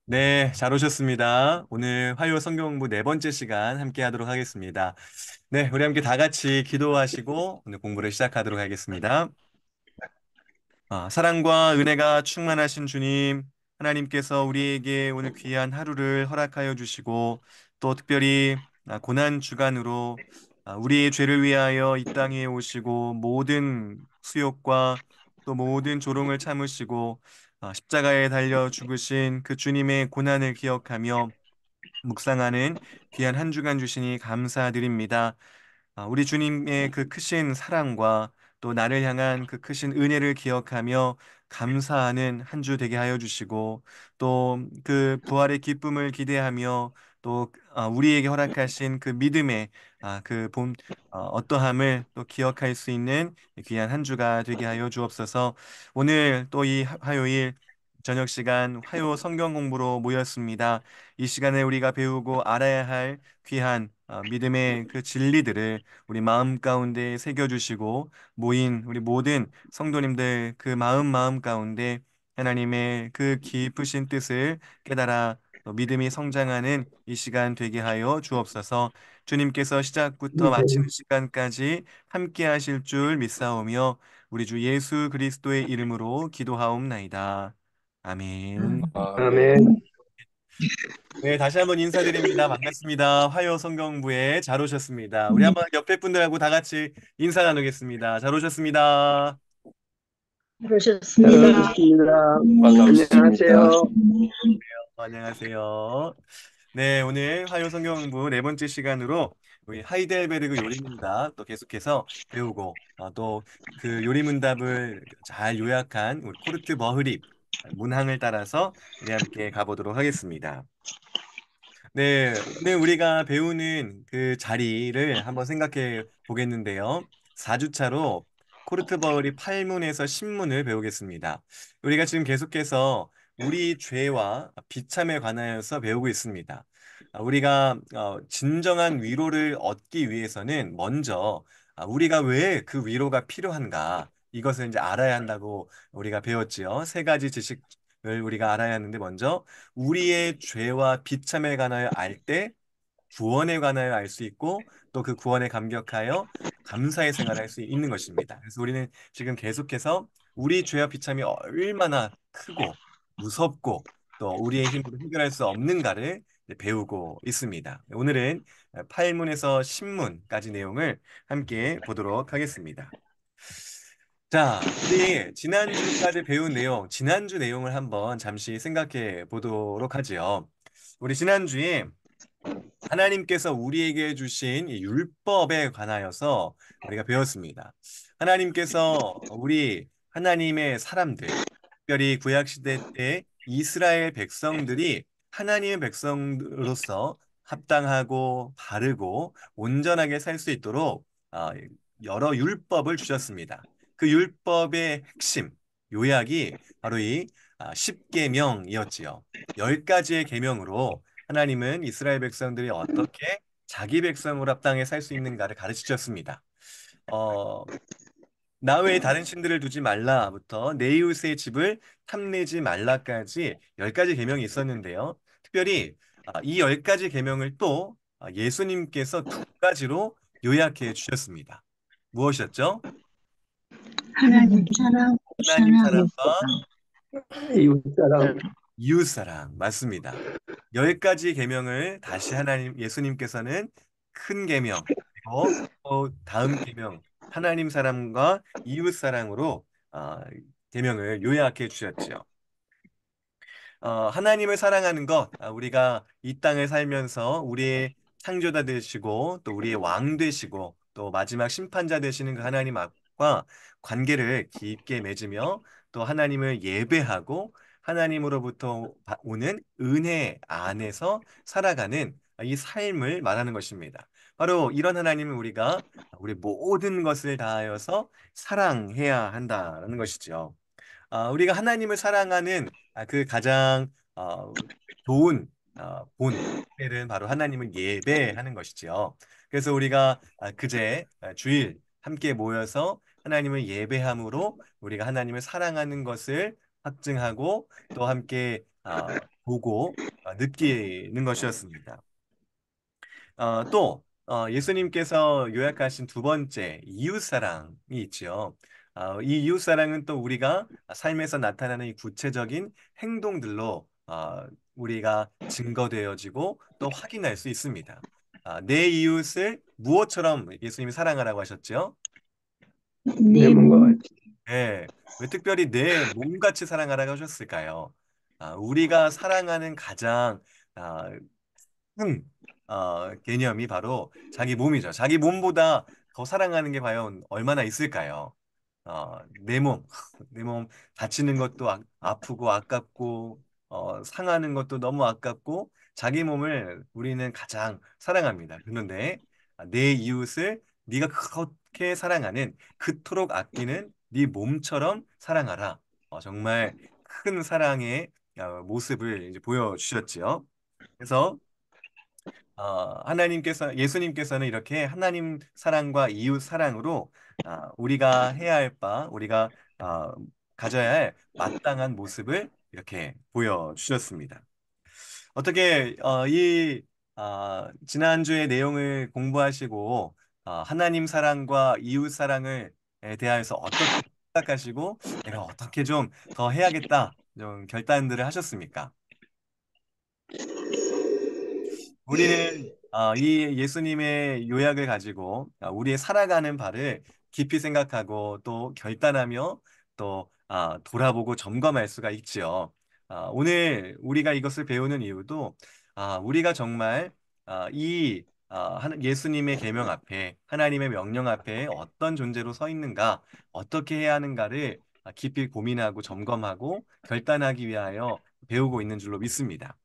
네, 잘 오셨습니다. 오늘 화요 성경 공부 네 번째 시간 함께 하도록 하겠습니다. 네, 우리 함께 다 같이 기도하시고 오늘 공부를 시작하도록 하겠습니다. 사랑과 은혜가 충만하신 주님, 하나님께서 우리에게 오늘 귀한 하루를 허락하여 주시고 또 특별히 고난 주간으로 우리의 죄를 위하여 이 땅에 오시고 모든 수욕과 또 모든 조롱을 참으시고 십자가에 달려 죽으신 그 주님의 고난을 기억하며 묵상하는 귀한 한 주간 주시니 감사드립니다. 우리 주님의 그 크신 사랑과 또 나를 향한 그 크신 은혜를 기억하며 감사하는 한 주 되게 하여 주시고 또 그 부활의 기쁨을 기대하며 또 우리에게 허락하신 그 믿음의 어떠함을 또 기억할 수 있는 귀한 한 주가 되게 하여 주옵소서. 오늘 또 이 화요일 저녁 시간 화요 성경 공부로 모였습니다. 이 시간에 우리가 배우고 알아야 할 귀한 믿음의 그 진리들을 우리 마음 가운데 새겨주시고 모인 우리 모든 성도님들 그 마음 가운데 하나님의 그 깊으신 뜻을 깨달아 또 믿음이 성장하는 이 시간 되게 하여 주옵소서. 주님께서 시작부터 마치는 시간까지 함께 하실 줄 믿사오며 우리 주 예수 그리스도의 이름으로 기도하옵나이다. 아멘. 아멘. 네, 다시 한번 인사드립니다. 반갑습니다. 화요 성경부에 잘 오셨습니다. 우리 한번 옆에 분들하고 다 같이 인사 나누겠습니다. 잘 오셨습니다. 잘 그러셨습니다. 오셨습니다. 반갑습니다. 안녕하세요. 안녕하세요. 네, 오늘 화요 성경부 네 번째 시간으로 우리 하이델베르그 요리문답 또 계속해서 배우고 또 그 요리문답을 잘 요약한 우리 코르트 버흐립 문항을 따라서 우리 함께 가보도록 하겠습니다. 네, 오늘 우리가 배우는 그 자리를 한번 생각해 보겠는데요. 4주차로 코르트버울이 8문에서 10문을 배우겠습니다. 우리가 지금 계속해서 우리 죄와 비참에 관하여서 배우고 있습니다. 우리가 진정한 위로를 얻기 위해서는 먼저 우리가 왜 그 위로가 필요한가 이것을 이제 알아야 한다고 우리가 배웠지요. 세 가지 지식을 우리가 알아야 하는데 먼저 우리의 죄와 비참에 관하여 알 때 구원에 관하여 알 수 있고 또 그 구원에 감격하여 감사의 생활을 할 수 있는 것입니다. 그래서 우리는 지금 계속해서 우리 죄와 비참이 얼마나 크고 무섭고 또 우리의 힘으로 해결할 수 없는가를 이제 배우고 있습니다. 오늘은 8문에서 10문까지 내용을 함께 보도록 하겠습니다. 자, 우리 지난주까지 배운 내용, 지난주 내용을 한번 잠시 생각해 보도록 하지요. 우리 지난주에 하나님께서 우리에게 주신 이 율법에 관하여서 우리가 배웠습니다. 하나님께서 우리 하나님의 사람들, 특별히 구약시대 때 이스라엘 백성들이 하나님의 백성으로서 합당하고 바르고 온전하게 살 수 있도록 여러 율법을 주셨습니다. 그 율법의 핵심, 요약이 바로 이 십계명이었지요. 열 가지의 계명으로 하나님은 이스라엘 백성들이 어떻게 자기 백성으로 합당해 살 수 있는가를 가르치셨습니다. 어, 나 외에 다른 신들을 두지 말라부터 내 이웃의 집을 탐내지 말라까지 열 가지 계명이 있었는데요. 특별히 이 열 가지 계명을 또 예수님께서 두 가지로 요약해 주셨습니다. 무엇이었죠? 하나님 사랑, 하나님 사랑, 사랑과 이웃사랑. 이웃사랑 맞습니다. 열 가지 계명을 다시 하나님 예수님께서는 큰 계명 그리고 또 다음 계명 하나님 사랑과 이웃 사랑으로 계명을 요약해 주셨죠. 하나님을 사랑하는 것, 우리가 이 땅을 살면서 우리의 창조자 되시고 또 우리의 왕 되시고 또 마지막 심판자 되시는 그 하나님 앞과 관계를 깊게 맺으며 또 하나님을 예배하고 하나님으로부터 오는 은혜 안에서 살아가는 이 삶을 말하는 것입니다. 바로 이런 하나님을 우리가 우리 모든 것을 다하여서 사랑해야 한다는 것이죠. 우리가 하나님을 사랑하는 그 가장 좋은 본질은 바로 하나님을 예배하는 것이지요. 그래서 우리가 그제 주일 함께 모여서 하나님을 예배함으로 우리가 하나님을 사랑하는 것을 확증하고 또 함께 보고 느끼는 것이었습니다. 또 예수님께서 요약하신 두 번째 이웃사랑이 있지요. 이 이웃사랑은 또 우리가 삶에서 나타나는 이 구체적인 행동들로 우리가 증거되어지고 또 확인할 수 있습니다. 내 이웃을 무엇처럼 예수님이 사랑하라고 하셨죠? 내 몸과 님, 같이. 네. 왜 특별히 내 몸같이 사랑하라고 하셨을까요? 우리가 사랑하는 가장 아, 큰 개념이 바로 자기 몸이죠. 자기 몸보다 더 사랑하는 게 과연 얼마나 있을까요? 내 몸, 내 몸 다치는 것도 아프고 아깝고 상하는 것도 너무 아깝고 자기 몸을 우리는 가장 사랑합니다. 그런데 내 이웃을 네가 그렇게 사랑하는 그토록 아끼는 네 몸처럼 사랑하라. 정말 큰 사랑의 모습을 이제 보여주셨지요. 그래서 예수님께서는 이렇게 하나님 사랑과 이웃 사랑으로 우리가 해야 할 바, 우리가 아, 가져야 할 마땅한 모습을 이렇게 보여주셨습니다. 어떻게 지난주의 내용을 공부하시고 하나님 사랑과 이웃 사랑을 대하여서 어떻게 생각하시고 내가 어떻게 좀 더 해야겠다 좀 결단들을 하셨습니까? 우리는 이 예수님의 요약을 가지고 우리의 살아가는 바를 깊이 생각하고 또 결단하며 또 돌아보고 점검할 수가 있지요. 오늘 우리가 이것을 배우는 이유도 우리가 정말 예수님의 계명 앞에 하나님의 명령 앞에 어떤 존재로 서 있는가, 어떻게 해야 하는가를 깊이 고민하고 점검하고 결단하기 위하여 배우고 있는 줄로 믿습니다.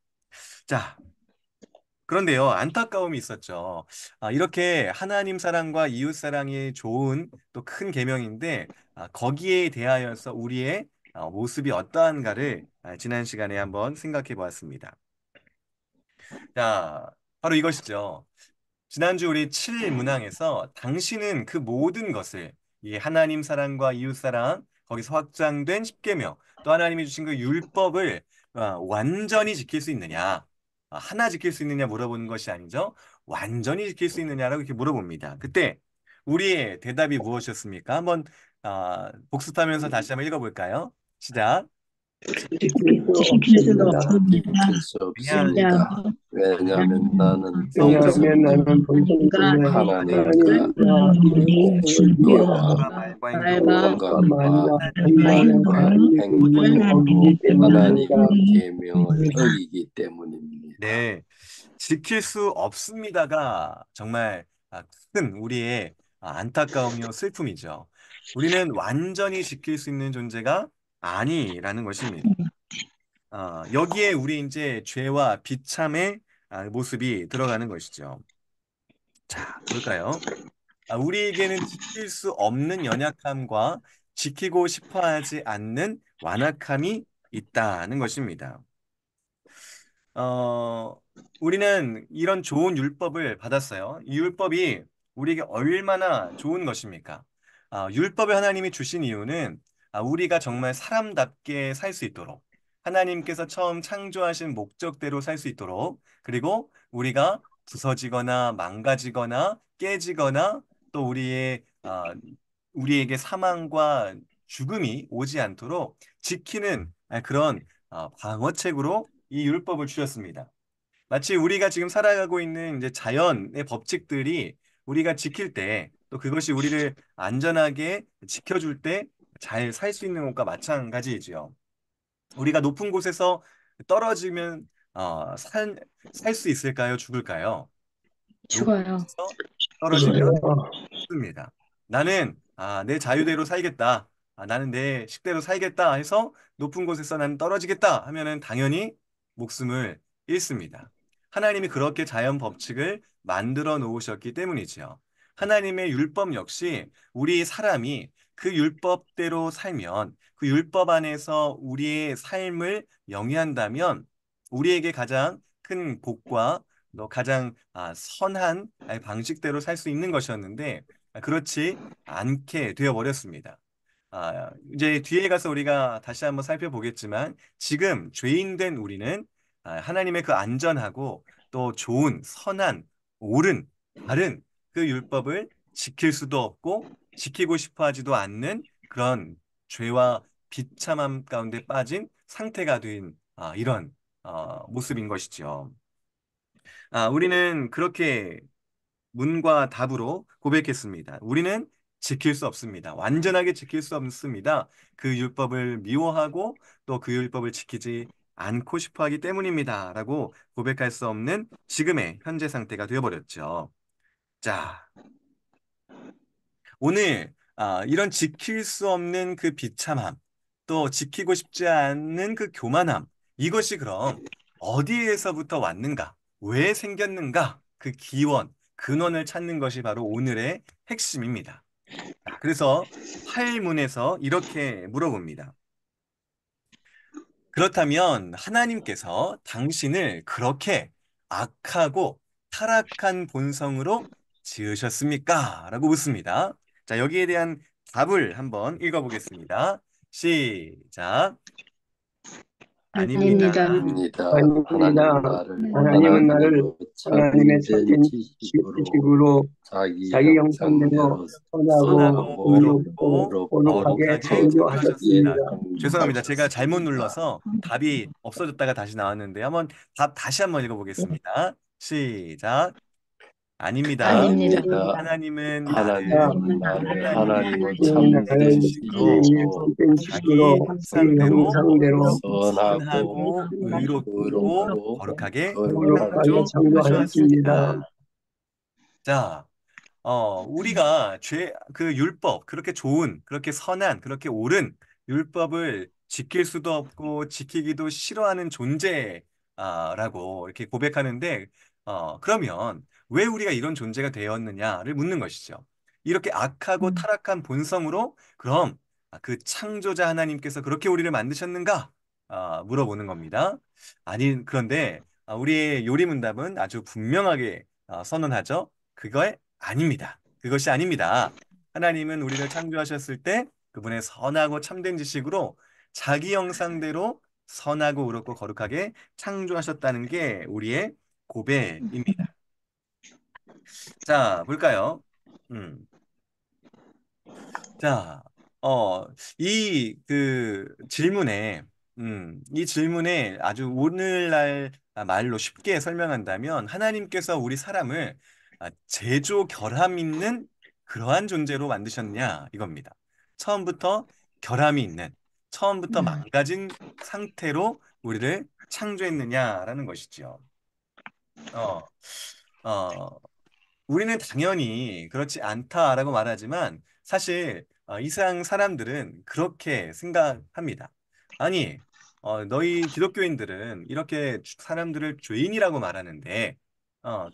자, 그런데요, 안타까움이 있었죠. 이렇게 하나님 사랑과 이웃 사랑이 좋은 또 큰 계명인데, 거기에 대하여서 우리의 모습이 어떠한가를 지난 시간에 한번 생각해 보았습니다. 자, 바로 이것이죠. 지난주 우리 7일 문항에서 당신은 그 모든 것을 이 하나님 사랑과 이웃 사랑 거기서 확장된 십계명 또 하나님이 주신 그 율법을 완전히 지킬 수 있느냐 하나 지킬 수 있느냐 물어보는 것이 아니죠. 완전히 지킬 수 있느냐라고 이렇게 물어봅니다. 그때 우리의 대답이 무엇이었습니까? 한번 복습하면서 다시 한번 읽어볼까요? 시작. 지킬 수 지킬 수가 없습니다. 없습니다. 지킬 수 왜냐하면 없습니다. 왜냐하면 왜냐하면 나는 나는 왜냐하면 성전과 나는 성전과 본성과 하나님과 하나님과 내 주님과 율법과 주님과 말과 행동으로 말과 율법과 말과 행동을 행동을 살릴 수 있는 법이기 때문입니다. 하나님의 계명을 어기기 때문입니다. 네, 지킬 수 없습니다가 정말 큰 우리의 안타까움이요 슬픔이죠. 우리는 완전히 지킬 수 있는 존재가 아니라는 것입니다. 여기에 우리 이제 죄와 비참의 모습이 들어가는 것이죠. 자, 볼까요? 우리에게는 지킬 수 없는 연약함과 지키고 싶어 하지 않는 완악함이 있다는 것입니다. 어, 우리는 이런 좋은 율법을 받았어요. 이 율법이 우리에게 얼마나 좋은 것입니까? 율법을 하나님이 주신 이유는 우리가 정말 사람답게 살 수 있도록 하나님께서 처음 창조하신 목적대로 살 수 있도록 그리고 우리가 부서지거나 망가지거나 깨지거나 또 우리에게 사망과 죽음이 오지 않도록 지키는 그런 방어책으로 이 율법을 주셨습니다. 마치 우리가 지금 살아가고 있는 이제 자연의 법칙들이 우리가 지킬 때 또 그것이 우리를 안전하게 지켜줄 때 잘 살 수 있는 것과 마찬가지이지요. 우리가 높은 곳에서 떨어지면 살 수 있을까요? 죽을까요? 높은 죽어요. 곳에서 떨어지면 습니다. 나는 내 자유대로 살겠다. 나는 내 식대로 살겠다 해서 높은 곳에서 나는 떨어지겠다 하면은 당연히 목숨을 잃습니다. 하나님이 그렇게 자연 법칙을 만들어 놓으셨기 때문이지요. 하나님의 율법 역시 우리 사람이 그 율법대로 살면 그 율법 안에서 우리의 삶을 영위한다면 우리에게 가장 큰 복과 또 가장 선한 방식대로 살 수 있는 것이었는데 그렇지 않게 되어버렸습니다. 이제 뒤에 가서 우리가 다시 한번 살펴보겠지만 지금 죄인된 우리는 하나님의 그 안전하고 또 좋은, 선한, 옳은, 바른 그 율법을 지킬 수도 없고 지키고 싶어 하지도 않는 그런 죄와 비참함 가운데 빠진 상태가 된 이런 모습인 것이죠. 우리는 그렇게 문과 답으로 고백했습니다. 우리는 지킬 수 없습니다. 완전하게 지킬 수 없습니다. 그 율법을 미워하고 또 그 율법을 지키지 않고 싶어 하기 때문입니다. 라고 고백할 수 없는 지금의 현재 상태가 되어버렸죠. 자, 오늘 이런 지킬 수 없는 그 비참함, 또 지키고 싶지 않는 그 교만함, 이것이 그럼 어디에서부터 왔는가? 왜 생겼는가? 그 기원, 근원을 찾는 것이 바로 오늘의 핵심입니다. 그래서 화일문에서 이렇게 물어봅니다. 그렇다면 하나님께서 당신을 그렇게 악하고 타락한 본성으로 지으셨습니까? 라고 묻습니다. 자, 여기에 대한 답을 한번 읽어보겠습니다. 시작. 아닙니다. 아닙니다. 아닙니다. 아닙니다. 하나님은 하나님은 나를 하나님의 참된 참된 지식으로 지식으로 자기 자기 형상대로 형상대로 선하고 선하고 의롭고 의롭고 거룩하게 거룩하게 창조하셨습니다. 창조하셨습니다. 죄송합니다. 제가 잘못 눌러서 답이 없어졌다가 다시 나왔는데 한번 답 다시 한번 읽어보겠습니다. 시작. 아닙니다. 아닙니다. 하나님은 나를 하나님은 나를 하나님의 참된 나를 지식으로 참된 자기 지식으로 자기 형상대로 형상대로 선하고 의롭고 의롭고 거룩하게 거룩하게 창조하셨습니다. 창조하셨습니다. 자, 우리가 그 율법, 그렇게 좋은, 그렇게 선한, 그렇게 옳은 율법을 지킬 수도 없고 지키기도 싫어하는 존재라고 이렇게 고백하는데, 그러면 왜 우리가 이런 존재가 되었느냐를 묻는 것이죠. 이렇게 악하고 타락한 본성으로 그럼 그 창조자 하나님께서 그렇게 우리를 만드셨는가? 물어보는 겁니다. 아니, 그런데 우리의 요리문답은 아주 분명하게 선언하죠. 그거 아닙니다. 그것이 아닙니다. 하나님은 우리를 창조하셨을 때 그분의 선하고 참된 지식으로 자기 형상대로 선하고 의롭고 거룩하게 창조하셨다는 게 우리의 고백입니다. 자, 볼까요? 음. 자, 이 질문에 아주 오늘날 말로 쉽게 설명한다면 하나님께서 우리 사람을 제조 결함 있는 그러한 존재로 만드셨냐 이겁니다. 처음부터 결함이 있는, 처음부터 망가진 상태로 우리를 창조했느냐라는 것이죠. 어, 어, 우리는 당연히 그렇지 않다라고 말하지만 사실 이상 사람들은 그렇게 생각합니다. 아니, 너희 기독교인들은 이렇게 사람들을 죄인이라고 말하는데,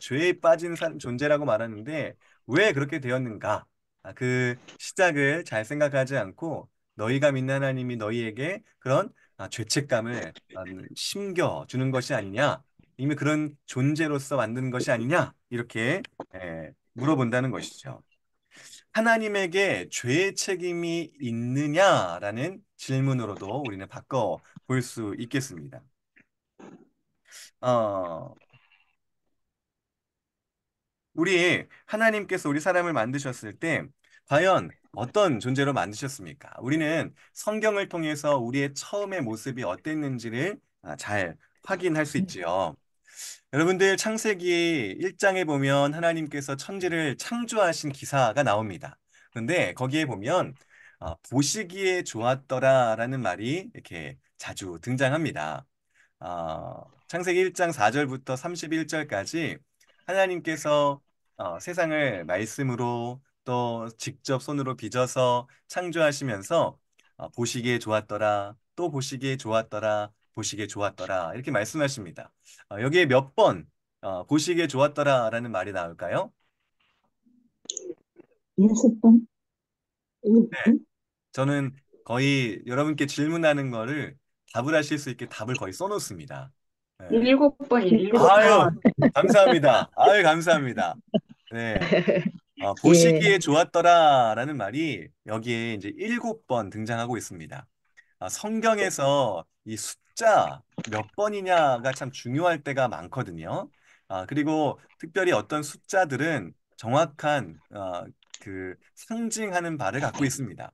죄에 빠진 존재라고 말하는데 왜 그렇게 되었는가? 그 시작을 잘 생각하지 않고 너희가 믿는 하나님이 너희에게 그런 죄책감을 심겨주는 것이 아니냐? 이미 그런 존재로서 만드는 것이 아니냐? 이렇게 물어본다는 것이죠. 하나님에게 죄의 책임이 있느냐라는 질문으로도 우리는 바꿔 볼 수 있겠습니다. 어, 하나님께서 우리 사람을 만드셨을 때 과연 어떤 존재로 만드셨습니까? 우리는 성경을 통해서 우리의 처음의 모습이 어땠는지를 잘 확인할 수 있지요. 여러분들 창세기 1장에 보면 하나님께서 천지를 창조하신 기사가 나옵니다. 그런데 거기에 보면 보시기에 좋았더라라는 말이 이렇게 자주 등장합니다. 창세기 1장 4절부터 31절까지 하나님께서 세상을 말씀으로 또 직접 손으로 빚어서 창조하시면서 보시기에 좋았더라, 또 보시기에 좋았더라, 보시기에 좋았더라 이렇게 말씀하십니다. 여기에 몇 번 보시기에 좋았더라라는 말이 나올까요? 6번? 네, 저는 거의 여러분께 질문하는 거를 답을 하실 수 있게 답을 거의 써놓습니다. 네. 7번이에요. 7번. 아유, 감사합니다. 아유, 감사합니다. 네. 보시기에 좋았더라라는 말이 여기에 이제 7번 등장하고 있습니다. 성경에서 이 숫자 몇 번이냐가 참 중요할 때가 많거든요. 그리고 특별히 어떤 숫자들은 정확한 그 상징하는 바를 갖고 있습니다.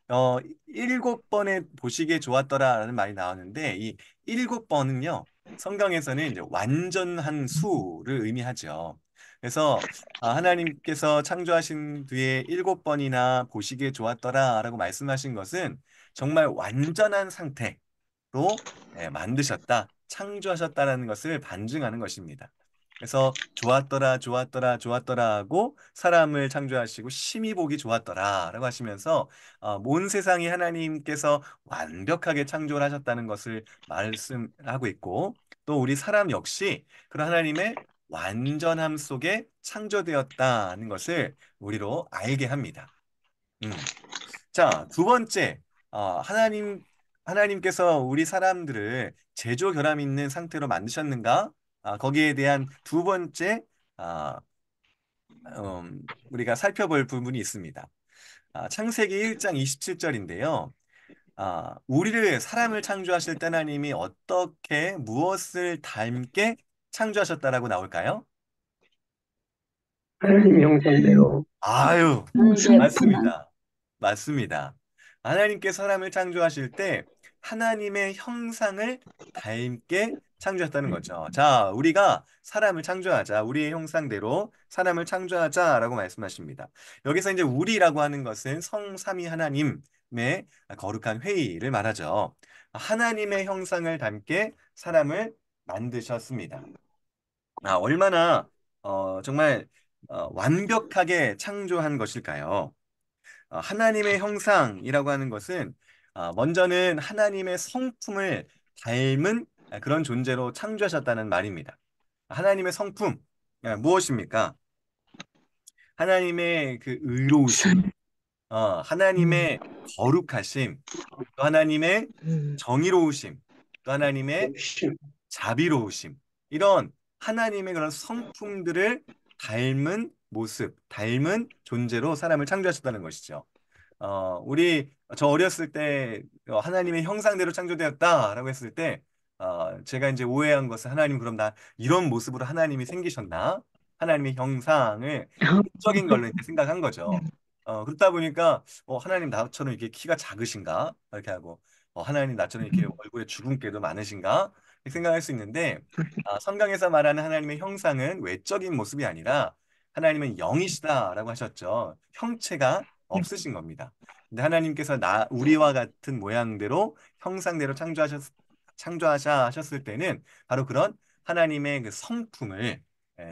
어, 7번에 보시기에 좋았더라라는 말이 나오는데 이 7번은요. 성경에서는 이제 완전한 수를 의미하죠. 그래서 하나님께서 창조하신 뒤에 7번이나 보시기에 좋았더라라고 말씀하신 것은 정말 완전한 상태로 만드셨다, 창조하셨다라는 것을 반증하는 것입니다. 그래서 좋았더라, 좋았더라, 좋았더라 하고 사람을 창조하시고 심히 보기 좋았더라라고 하시면서 온 세상이 하나님께서 완벽하게 창조를 하셨다는 것을 말씀하고 있고 또 우리 사람 역시 그런 하나님의 완전함 속에 창조되었다는 것을 우리로 알게 합니다. 음. 자, 두 번째, 하나님께서 우리 사람들을 제조 결함 있는 상태로 만드셨는가? 거기에 대한 두 번째, 아, 우리가 살펴볼 부분이 있습니다. 창세기 1장 27절인데요. 우리를 사람을 창조하실 때 하나님이 어떻게 무엇을 닮게 창조하셨다라고 나올까요? 하나님 형상대로 아유, 예쁘나. 맞습니다. 맞습니다. 하나님께 사람을 창조하실 때 하나님의 형상을 닮게 창조했다는 거죠. 자, 우리가 사람을 창조하자. 우리의 형상대로 사람을 창조하자라고 말씀하십니다. 여기서 이제 우리라고 하는 것은 성삼위 하나님의 거룩한 회의를 말하죠. 하나님의 형상을 닮게 사람을 만드셨습니다. 얼마나 정말 완벽하게 창조한 것일까요? 하나님의 형상이라고 하는 것은 먼저는 하나님의 성품을 닮은 그런 존재로 창조하셨다는 말입니다. 하나님의 성품 무엇입니까? 하나님의 그 의로우심, 선, 하나님의 거룩하심, 또 하나님의 정의로우심, 또 하나님의 욕심, 자비로우심, 이런 하나님의 그런 성품들을 닮은 모습, 닮은 존재로 사람을 창조하셨다는 것이죠. 저 어렸을 때 하나님의 형상대로 창조되었다라고 했을 때 제가 이제 오해한 것은 하나님 그럼 나 이런 모습으로 하나님이 생기셨나? 하나님의 형상을 적인 걸로 이렇게 생각한 거죠. 그렇다 보니까 하나님 나처럼 이렇게 키가 작으신가? 이렇게 하고 하나님 나처럼 이렇게 얼굴에 주근깨도 많으신가? 이렇게 생각할 수 있는데 성경에서 말하는 하나님의 형상은 외적인 모습이 아니라 하나님은 영이시다라고 하셨죠. 형체가 없으신 겁니다. 근데 하나님께서 우리와 같은 모양대로 형상대로 창조하셨을 때는 바로 그런 하나님의 그 성품을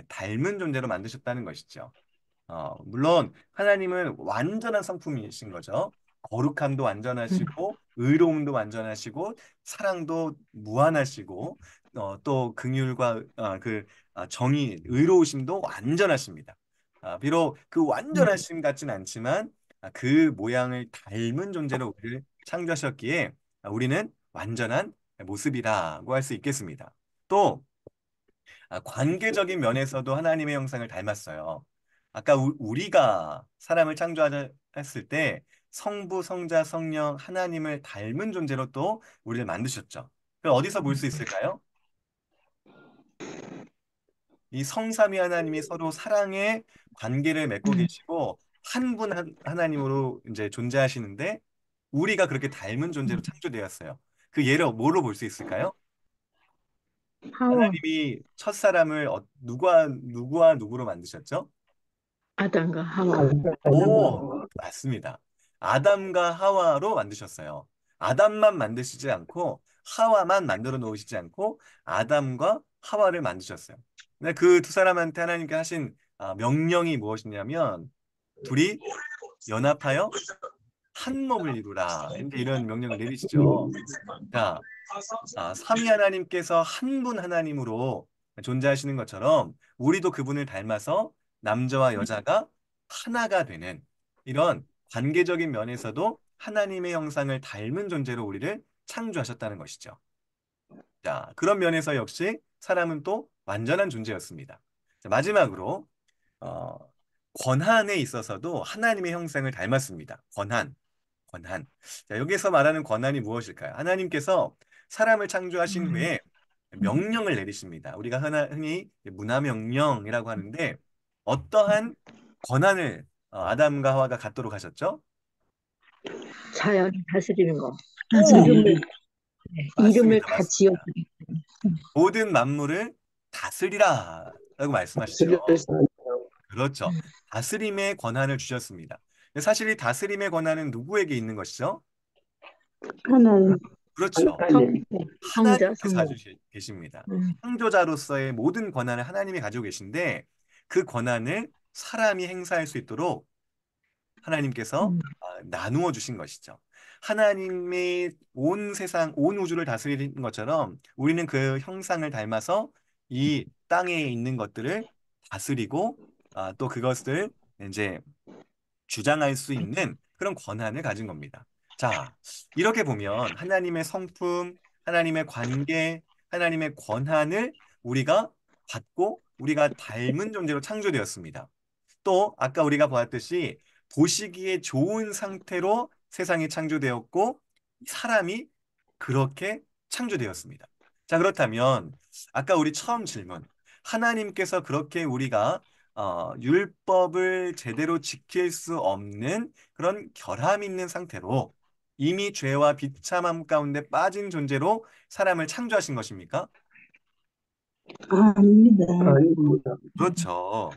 닮은 존재로 만드셨다는 것이죠. 물론 하나님은 완전한 성품이신 거죠. 거룩함도 완전하시고 의로움도 완전하시고 사랑도 무한하시고 또 긍휼과 정의, 의로우심도 완전하십니다. 비록 그 완전하심 같진 않지만 그 모양을 닮은 존재로 우리를 창조하셨기에 우리는 완전한 모습이라고 할 수 있겠습니다. 또 관계적인 면에서도 하나님의 형상을 닮았어요. 아까 우리가 사람을 창조했을 때 성부, 성자, 성령, 하나님을 닮은 존재로 또 우리를 만드셨죠. 그럼 어디서 볼 수 있을까요? 이 성삼위 하나님이 서로 사랑의 관계를 맺고 계시고 한 분 하나님으로 이제 존재하시는데 우리가 그렇게 닮은 존재로 창조되었어요. 그 예를 뭐로 볼 수 있을까요? 하와, 하나님이 첫사람을 누구와 누구로 만드셨죠? 아담과 하와. 오, 맞습니다. 아담과 하와로 만드셨어요. 아담만 만드시지 않고 하와만 만들어 놓으시지 않고 아담과 하와를 만드셨어요. 근데 그 두 사람한테 하나님께 하신 명령이 무엇이냐면 둘이 연합하여 한 몸을 이루라. 이런 명령을 내리시죠. 자, 삼위 하나님께서 한 분 하나님으로 존재하시는 것처럼 우리도 그분을 닮아서 남자와 여자가 하나가 되는 이런 관계적인 면에서도 하나님의 형상을 닮은 존재로 우리를 창조하셨다는 것이죠. 자, 그런 면에서 역시 사람은 또 완전한 존재였습니다. 자, 마지막으로 어, 권한에 있어서도 하나님의 형상을 닮았습니다. 권한. 자, 여기서 말하는 권한이 무엇일까요? 하나님께서 사람을 창조하신 후에 명령을 내리십니다. 우리가 흔히 문화명령이라고 하는데 어떠한 권한을 아담과 하와가 갖도록 하셨죠? 자연을 다스리는 거. 오, 이름을, 이름을 맞습니다. 다 맞습니다. 지어드리고. 모든 만물을 다스리라 라고 말씀하시죠. 다스릴 사람, 그렇죠. 다스림의 권한을 주셨습니다. 근데 사실 이 다스림의 권한은 누구에게 있는 것이죠? 하나님, 그렇죠. 하나님, 성자, 하나님께서 성모. 가지고 계십니다. 음, 창조자로서의 모든 권한을 하나님이 가지고 계신데 그 권한을 사람이 행사할 수 있도록 하나님께서 음, 나누어 주신 것이죠. 하나님이 온 세상, 온 우주를 다스리는 것처럼 우리는 그 형상을 닮아서 이 땅에 있는 것들을 다스리고 또 그것을 이제 주장할 수 있는 그런 권한을 가진 겁니다. 자, 이렇게 보면 하나님의 성품, 하나님의 관계, 하나님의 권한을 우리가 받고 우리가 닮은 존재로 창조되었습니다. 또 아까 우리가 보았듯이 보시기에 좋은 상태로 세상이 창조되었고 사람이 그렇게 창조되었습니다. 자, 그렇다면 아까 우리 처음 질문 하나님께서 그렇게 우리가 율법을 제대로 지킬 수 없는 그런 결함 있는 상태로 이미 죄와 비참함 가운데 빠진 존재로 사람을 창조하신 것입니까? 아닙니다. 아닙니다. 그렇죠.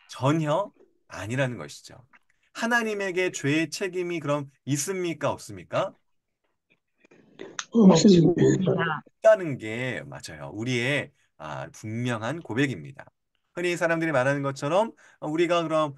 전혀 아니라는 것이죠. 하나님에게 죄의 책임이 그럼 있습니까? 없습니까? 없습니다. 있다는 게 맞아요. 우리의 분명한 고백입니다. 흔히 사람들이 말하는 것처럼 우리가 그럼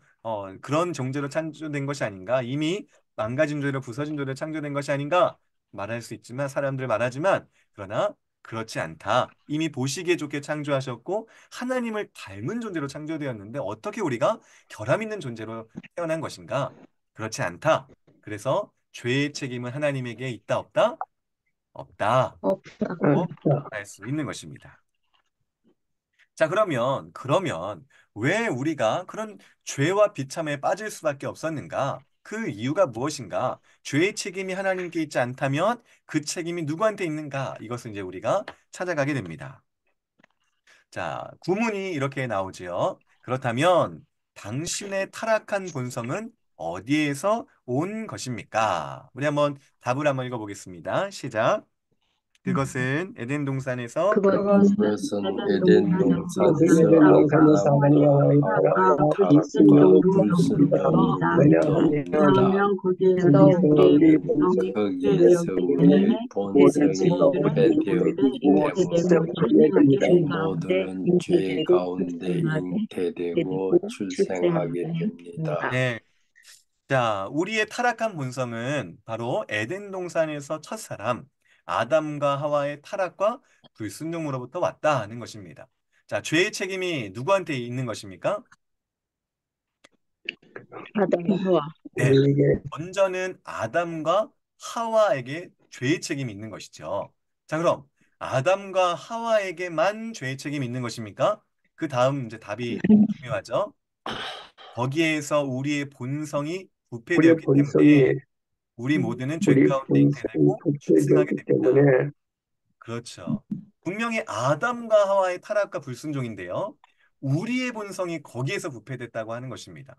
그런 존재로 창조된 것이 아닌가? 이미 망가진 존재로 부서진 존재로 창조된 것이 아닌가? 말할 수 있지만 사람들 말하지만 그러나 그렇지 않다. 이미 보시기에 좋게 창조하셨고 하나님을 닮은 존재로 창조되었는데 어떻게 우리가 결함 있는 존재로 태어난 것인가? 그렇지 않다. 그래서 죄의 책임은 하나님에게 있다 없다? 없다. 없다. 없다. 할 수 있는 것입니다. 자, 그러면 왜 우리가 그런 죄와 비참에 빠질 수밖에 없었는가? 그 이유가 무엇인가? 죄의 책임이 하나님께 있지 않다면 그 책임이 누구한테 있는가? 이것을 이제 우리가 찾아가게 됩니다. 자, 구문이 이렇게 나오지요. 그렇다면 당신의 타락한 본성은 어디에서 온 것입니까? 우리 한번 답을 한번 읽어보겠습니다. 시작. 그것은 에덴 동산에서 그것은 그것은 에덴 그것은 동산에서 에덴 동산에서 아담과 아담과 하와의 하와가 타락과 불순종으로 불순종으로부터 왜냐하면 거기에서 거기서 우리 본성이 거기에서 우리의 본성이 배되었기 때문에 시작하게 됩니다. 모두는 죄 가운데 잉태되고 출생하게 됩니다. 네. 자, 우리의 타락한 본성은 바로 에덴 동산에서 첫사람 아담과 하와의 타락과 불순종으로부터 왔다 하는 것입니다. 자, 죄의 책임이 누구한테 있는 것입니까? 아담과 하와. 네. 우리에게 먼저는 아담과 하와에게 죄의 책임이 있는 것이죠. 자, 그럼 아담과 하와에게만 죄의 책임이 있는 것입니까? 그 다음 이제 답이 중요하죠. 거기에서 우리의 본성이 우리의 부패되었기 때문에 본성이 우리 모두는 죄 우리 가운데 본성이 잉태되고 출생하게 부패되었기 됩니다. 때문에 그렇죠. 분명히 아담과 하와의 타락과 불순종인데요. 우리의 본성이 거기에서 부패됐다고 하는 것입니다.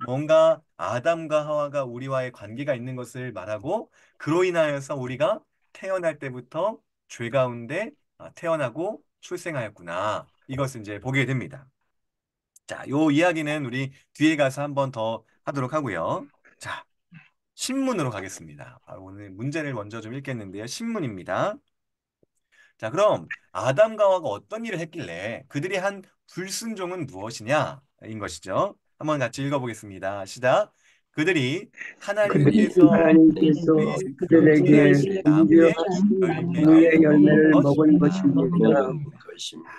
뭔가 아담과 하와가 우리와의 관계가 있는 것을 말하고 그로 인하여서 우리가 태어날 때부터 죄 가운데 태어나고 출생하였구나. 이것을 이제 보게 됩니다. 자, 요 이야기는 우리 뒤에 가서 한번 더 하도록 하고요. 자, 신문으로 가겠습니다. 오늘 문제를 먼저 좀 읽겠는데요. 신문입니다. 자, 그럼 아담과 하와가 어떤 일을 했길래 그들이 한 불순종은 무엇이냐? 인 것이죠. 한번 같이 읽어보겠습니다. 시작. 그들이 그들이 하나님께서 하나님께서 금지하신 그들에게 나무의 금지하신 열매를 나무의 먹은 열매를 먹은 것입니다. 것입니다. 먹은 것입니다.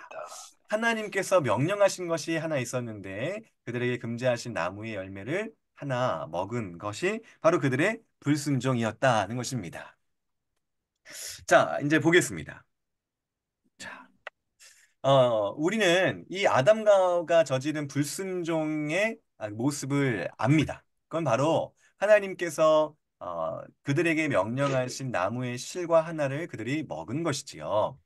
하나님께서 명령하신 것이 하나 있었는데 그들에게 금지하신 나무의 열매를 하나 먹은 것이 바로 그들의 불순종이었다는 것입니다. 자, 이제 보겠습니다. 자, 우리는 이 아담과 저지른 불순종의 모습을 압니다. 그건 바로 하나님께서 그들에게 명령하신 나무의 실과 하나를 그들이 먹은 것이지요.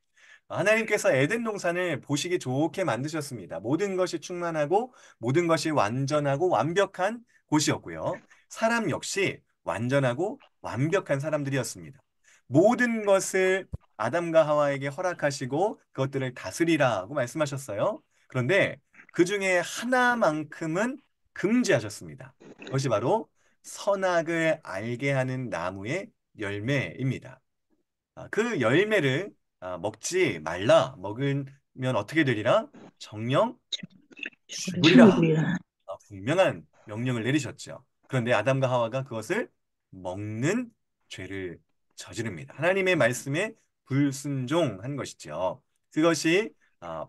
하나님께서 에덴 동산을 보시기 좋게 만드셨습니다. 모든 것이 충만하고 모든 것이 완전하고 완벽한 곳이었고요. 사람 역시 완전하고 완벽한 사람들이었습니다. 모든 것을 아담과 하와에게 허락하시고 그것들을 다스리라고 말씀하셨어요. 그런데 그 중에 하나만큼은 금지하셨습니다. 그것이 바로 선악을 알게 하는 나무의 열매입니다. 그 열매를 먹지 말라. 먹으면 어떻게 되리라? 정령 죽으리라. 죽으리라. 분명한 명령을 내리셨죠. 그런데 아담과 하와가 그것을 먹는 죄를 저지릅니다. 하나님의 말씀에 불순종한 것이죠. 그것이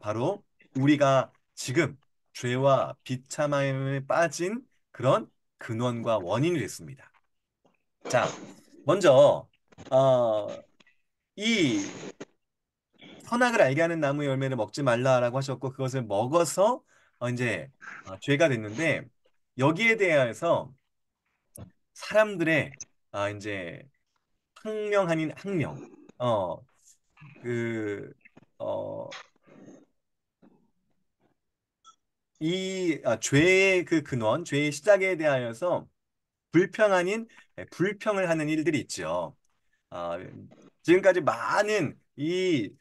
바로 우리가 지금 죄와 비참함에 빠진 그런 근원과 원인이 됐습니다. 자, 먼저 이 선악을 알게 하는 나무의 열매를 먹지 말라라고 하셨고 그것을 먹어서 이제 죄가 됐는데 여기에 대해서 사람들의 이제 학명 아닌 학명 어그 이 죄의 그 근원, 죄의 시작에 대하여서 불평 아닌 불평을 하는 일들이 있죠. 아, 지금까지 많은 이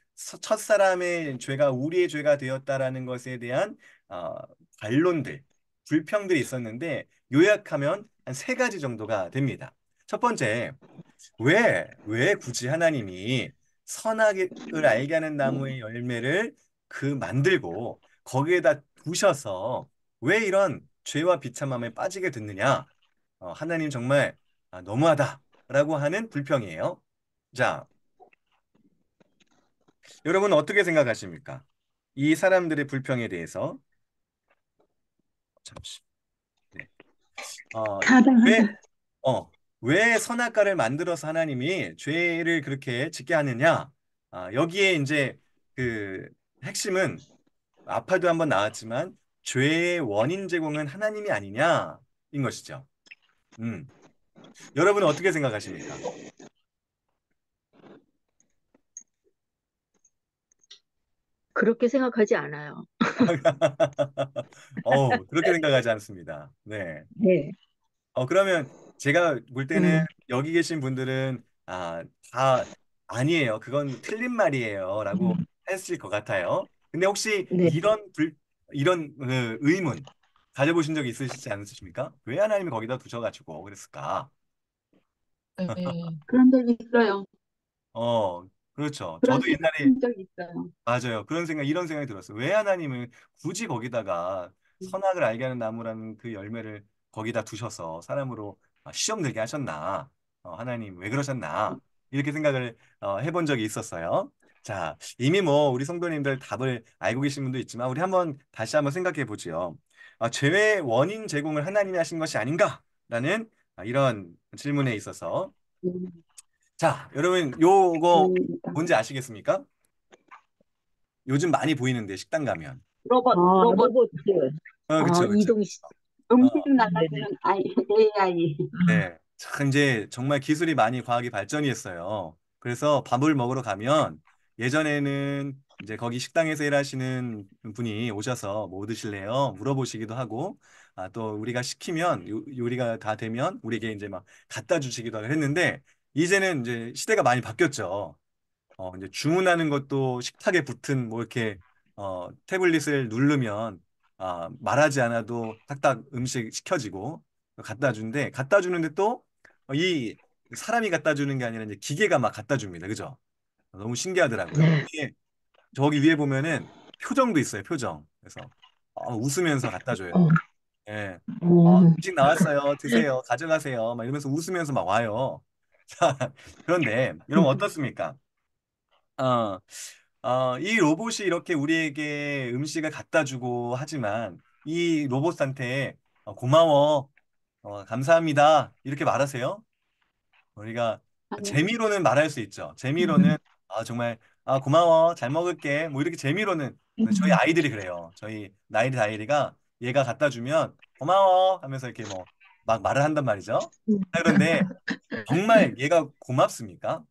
첫사람의 죄가 우리의 죄가 되었다라는 것에 대한 아, 반론들, 불평들이 있었는데 요약하면 한 세 가지 정도가 됩니다. 첫 번째, 왜 굳이 하나님이 선악을 알게 하는 나무의 열매를 만들고 거기에다 두셔서 왜 이런 죄와 비참함에 빠지게 됐느냐? 하나님 정말 너무하다라고 하는 불평이에요. 자, 여러분 어떻게 생각하십니까? 이 사람들의 불평에 대해서 잠시. 네. 왜, 타당하다. 왜 선악과를 만들어서 하나님이 죄를 그렇게 짓게 하느냐? 여기에 이제 그 핵심은 아파도 한번 나왔지만 죄의 원인 제공은 하나님이 아니냐인 것이죠. 음. 여러분은 어떻게 생각하십니까? 그렇게 생각하지 않아요. 그렇게 생각하지 않습니다. 네. 네. 그러면 제가 볼 때는 음, 여기 계신 분들은 다 아니에요. 그건 틀린 말이에요라고 음, 했을 것 같아요. 근데 혹시 네. 이런 의문 가져보신 적 있으시지 않으십니까? 왜 하나님이 거기다 두셔가지고 그랬을까? 네, 그런 적 있어요. 그렇죠. 그런 저도 생각 옛날에 한 적 있어요. 맞아요. 이런 생각이 들었어요. 왜 하나님은 굳이 거기다가 선악을 알게 하는 나무라는 그 열매를 거기다 두셔서 사람으로 시험 들게 하셨나? 하나님 왜 그러셨나? 이렇게 생각을 해본 적이 있었어요. 자, 이미 뭐 우리 성도님들 답을 알고 계신 분도 있지만 우리 다시 한번 생각해 보지요. 죄의 원인 제공을 하나님이 하신 것이 아닌가라는 이런 질문에 있어서 음, 자, 여러분 요거 아닙니다. 뭔지 아시겠습니까? 요즘 많이 보이는데 식당 가면. 로봇, 로봇. 그쵸, 그쵸. 이동 시. 어, 음식 네네. 나가주는 AI. 네. 참, 이제 정말 기술이 많이 과학이 발전이 했어요. 그래서 밥을 먹으러 가면 예전에는 이제 거기 식당에서 일하시는 분이 오셔서 뭐 드실래요? 물어보시기도 하고, 또 우리가 시키면 요리가 다 되면 우리에게 이제 막 갖다 주시기도 하고 했는데, 이제는 이제 시대가 많이 바뀌었죠. 이제 주문하는 것도 식탁에 붙은 뭐 이렇게 태블릿을 누르면 말하지 않아도 딱딱 음식 시켜지고 갖다 주는데 갖다 주는데 또 이 사람이 갖다 주는 게 아니라 이제 기계가 막 갖다 줍니다. 그죠? 너무 신기하더라고요. 네. 저기 위에 보면은 표정도 있어요. 표정. 그래서 웃으면서 갖다 줘요. 어, 예. 음, 음식 나왔어요. 드세요. 가져가세요. 막 이러면서 웃으면서 막 와요. 자, 그런데 여러분 어떻습니까? 어, 이 로봇이 이렇게 우리에게 음식을 갖다 주고 하지만 이 로봇한테 고마워, 감사합니다. 이렇게 말하세요. 우리가 아니, 재미로는 말할 수 있죠. 재미로는 정말 고마워, 잘 먹을게. 뭐 이렇게 재미로는 저희 아이들이 그래요. 저희 나이리 아이리가 얘가 갖다 주면 고마워 하면서 이렇게 뭐 막 말을 한단 말이죠. 음. 자, 그런데 정말 얘가 고맙습니까?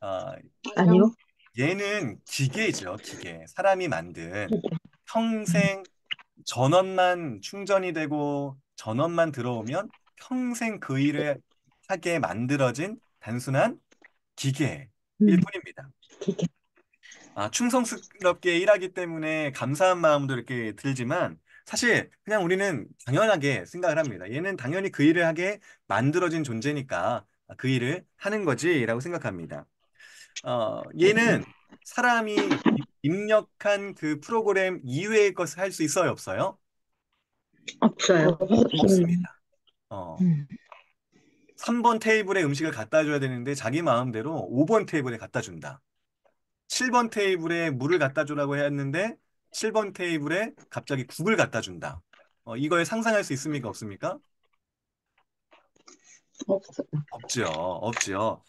아, 아니요. 얘는 기계죠, 기계. 사람이 만든 평생 전원만 충전이 되고 전원만 들어오면 평생 그 일을 하게 만들어진 단순한 기계일 음, 뿐입니다. 기계. 충성스럽게 일하기 때문에 감사한 마음도 이렇게 들지만 사실 그냥 우리는 당연하게 생각을 합니다. 얘는 당연히 그 일을 하게 만들어진 존재니까 그 일을 하는 거지라고 생각합니다. 얘는 사람이 입력한 그 프로그램 이외의 것을 할 수 있어요, 없어요? 없어요. 없습니다. 없습니다. 어, 음. 3번 테이블에 음식을 갖다 줘야 되는데 자기 마음대로 5번 테이블에 갖다 준다. 7번 테이블에 물을 갖다 주라고 했는데 7번 테이블에 갑자기 국을 갖다 준다. 이걸 상상할 수 있습니까? 없습니까? 없어요. 없죠. 없죠.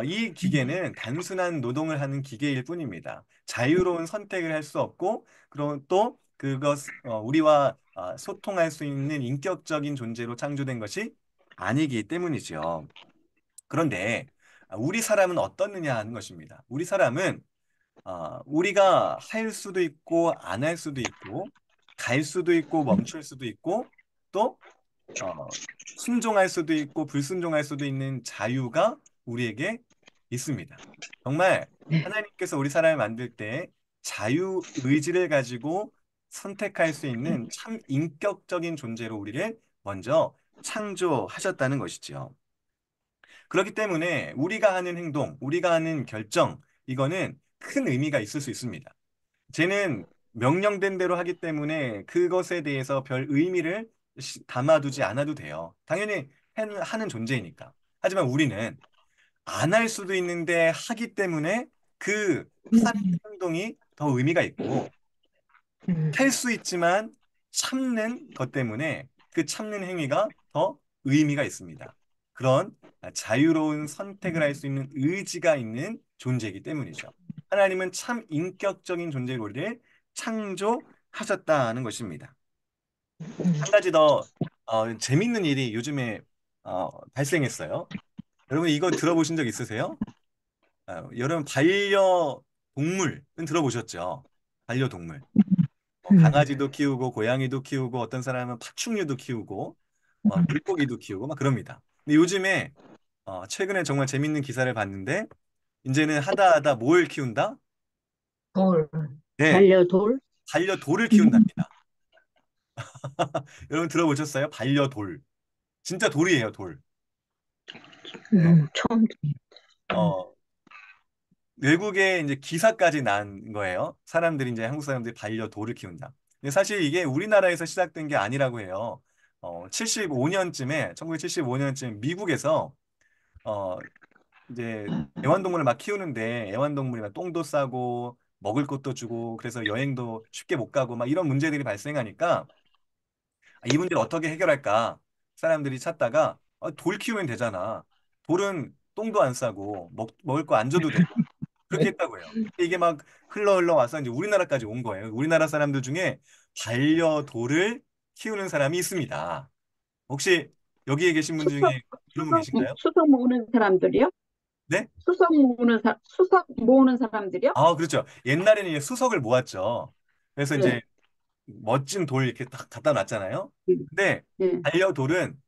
이 기계는 단순한 노동을 하는 기계일 뿐입니다. 자유로운 선택을 할 수 없고, 그리고 또 우리와 소통할 수 있는 인격적인 존재로 창조된 것이 아니기 때문이죠. 그런데 우리 사람은 어떻느냐 하는 것입니다. 우리 사람은 우리가 할 수도 있고 안 할 수도 있고 갈 수도 있고 멈출 수도 있고 또 어, 순종할 수도 있고 불순종할 수도 있는 자유가 우리에게 있습니다. 정말 네. 하나님께서 우리 사람을 만들 때 자유 의지를 가지고 선택할 수 있는 참 인격적인 존재로 우리를 먼저 창조하셨다는 것이지요. 그렇기 때문에 우리가 하는 행동, 우리가 하는 결정, 이거는 큰 의미가 있을 수 있습니다. 쟤는 명령된 대로 하기 때문에 그것에 대해서 별 의미를 담아두지 않아도 돼요. 당연히 하는 존재이니까. 하지만 우리는 안 할 수도 있는데 하기 때문에 그 하는 음. 행동이 더 의미가 있고 음. 할 수 있지만 참는 것 때문에 그 참는 행위가 더 의미가 있습니다. 그런 자유로운 선택을 할 수 있는 의지가 있는 존재이기 때문이죠. 하나님은 참 인격적인 존재로 우리를 창조하셨다는 것입니다. 한 가지 더 재밌는 일이 요즘에 발생했어요. 여러분 이거 들어보신 적 있으세요? 여러분 반려동물은 들어보셨죠? 반려동물. 음. 강아지도 키우고 고양이도 키우고 어떤 사람은 파충류도 키우고 물고기도 키우고 막 그럽니다. 근데 요즘에 최근에 정말 재밌는 기사를 봤는데 이제는 하다 하다 뭘 키운다? 돌. 네, 반려돌? 반려돌을 음. 키운답니다. 여러분 들어보셨어요? 반려돌. 진짜 돌이에요, 돌. 어, 처음. 음. 어, 외국에 이제 기사까지 난 거예요. 사람들이 이제 한국 사람들이 반려돌을 키운다. 근데 사실 이게 우리나라에서 시작된 게 아니라고 해요. 75년쯤에 1975년쯤 미국에서 어, 이제 애완동물을 막 키우는데 애완동물이 막 똥도 싸고 먹을 것도 주고 그래서 여행도 쉽게 못 가고 막 이런 문제들이 발생하니까 이 문제를 어떻게 해결할까 사람들이 찾다가 돌 키우면 되잖아. 돌은 똥도 안 싸고 먹을 거 안 줘도 되고 그렇게 했다고요. 이게 막 흘러 와서 이제 우리나라까지 온 거예요. 우리나라 사람들 중에 반려돌을 키우는 사람이 있습니다. 혹시 여기에 계신 분 수석, 중에 그런 분 계신가요? 수석 모으는 사람들이요? 네? 수석 모으는 사람들이요? 그렇죠. 옛날에는 이제 수석을 모았죠. 그래서 네. 이제 멋진 돌 이렇게 딱 갖다 놨잖아요. 네. 근데 네. 반려돌은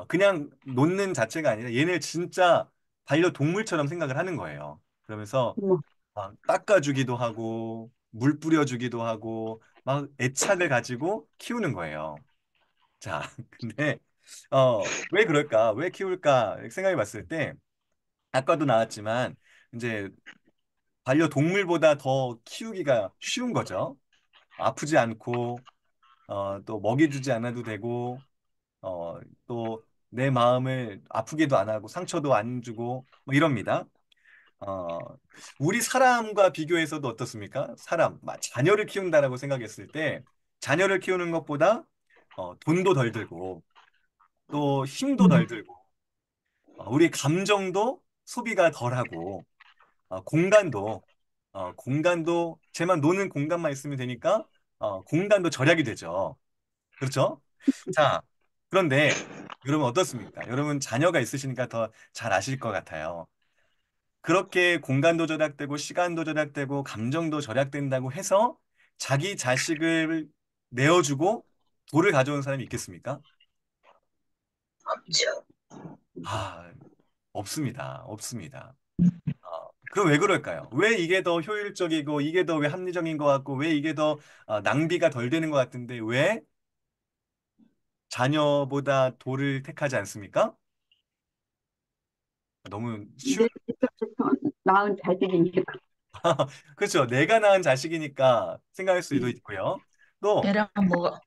그냥 놓는 자체가 아니라 얘네 진짜 반려동물처럼 생각을 하는 거예요. 그러면서 어머, 막 닦아주기도 하고 물 뿌려주기도 하고 막 애착을 가지고 키우는 거예요. 자, 근데 왜 그럴까? 왜 키울까? 생각해 봤을 때 아까도 나왔지만 이제 반려동물보다 더 키우기가 쉬운 거죠. 아프지 않고 또 먹이 주지 않아도 되고 또 내 마음을 아프게도 안 하고 상처도 안 주고 뭐 이럽니다. 어, 우리 사람과 비교해서도 어떻습니까? 자녀를 키운다라고 생각했을 때 자녀를 키우는 것보다 돈도 덜 들고 또 힘도 덜 들고 우리 감정도 소비가 덜하고 공간도 쟤만 노는 공간만 있으면 되니까 공간도 절약이 되죠. 그렇죠? 자, 그런데 여러분 어떻습니까? 여러분 자녀가 있으시니까 더 잘 아실 것 같아요. 그렇게 공간도 절약되고 시간도 절약되고 감정도 절약된다고 해서 자기 자식을 내어주고 돌을 가져온 사람이 있겠습니까? 없죠. 아, 없습니다. 없습니다. 그럼 왜 그럴까요? 왜 이게 더 효율적이고 이게 더 왜 합리적인 것 같고 왜 이게 더 낭비가 덜 되는 것 같은데 왜 자녀보다 돌을 택하지 않습니까? 너무 쉬운 내 집에서 낳은 자식이니까. 그렇죠. 내가 낳은 자식이니까 생각할 수도 있고요. 또 걔랑 뭐 어,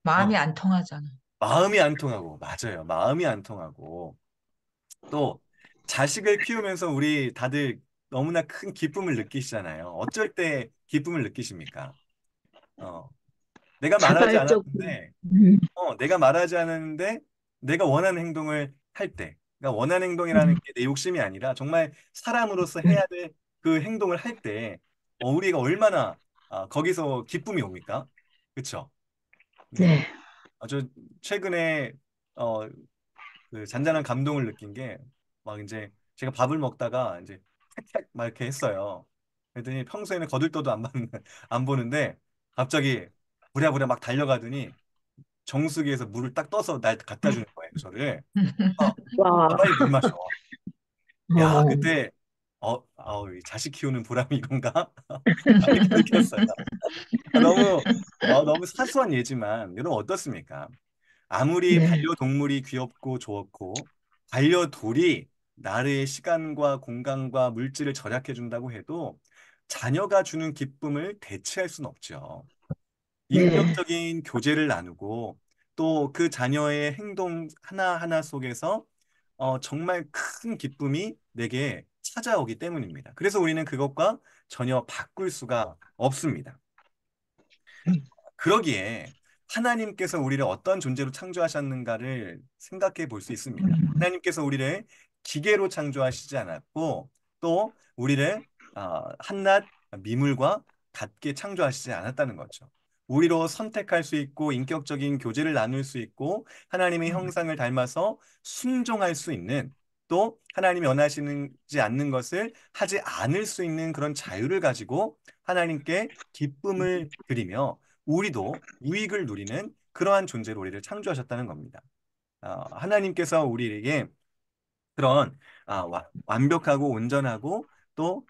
마음이 안 통하잖아. 마음이 안 통하고 맞아요. 마음이 안 통하고 또 자식을 키우면서 우리 다들 너무나 큰 기쁨을 느끼시잖아요. 어쩔 때 기쁨을 느끼십니까? 어, 내가 말하지 자발적. 않았는데 음, 내가 말하지 않았는데 내가 원하는 행동을 할 때, 그러니까 원하는 행동이라는 음, 게 내 욕심이 아니라 정말 사람으로서 음. 해야 될 그 행동을 할 때, 우리가 얼마나 거기서 기쁨이 옵니까? 그렇죠? 네. 네. 아주 최근에 어, 그 잔잔한 감동을 느낀 게 막 이제 제가 밥을 먹다가 이제 탁탁 막 이렇게 했어요. 그랬더니 평소에는 거들떠도 안 보는데 갑자기 부랴부랴 막 달려가더니 정수기에서 물을 딱 떠서 날 갖다 주는 거예요, 저를. 어, 와, 빨리 물 마셔. 야, 어, 그때, 이 자식 키우는 보람이 이건가? 이렇게 느꼈어요. 너무, 너무 사소한 예지만, 여러분 어떻습니까? 아무리 네. 반려동물이 귀엽고 좋고, 반려돌이 나의 시간과 공간과 물질을 절약해 준다고 해도, 자녀가 주는 기쁨을 대체할 수는 없죠. 네. 인격적인 교제를 나누고 또 그 자녀의 행동 하나하나 속에서 정말 큰 기쁨이 내게 찾아오기 때문입니다. 그래서 우리는 그것과 전혀 바꿀 수가 없습니다. 그러기에 하나님께서 우리를 어떤 존재로 창조하셨는가를 생각해 볼 수 있습니다. 음, 하나님께서 우리를 기계로 창조하시지 않았고 또 우리를 한낱 미물과 같게 창조하시지 않았다는 거죠. 우리로 선택할 수 있고 인격적인 교제를 나눌 수 있고 하나님의 형상을 닮아서 순종할 수 있는 또 하나님이 원하시지 않는 것을 하지 않을 수 있는 그런 자유를 가지고 하나님께 기쁨을 드리며 우리도 유익을 누리는 그러한 존재로 우리를 창조하셨다는 겁니다. 하나님께서 우리에게 그런 완벽하고 온전하고 또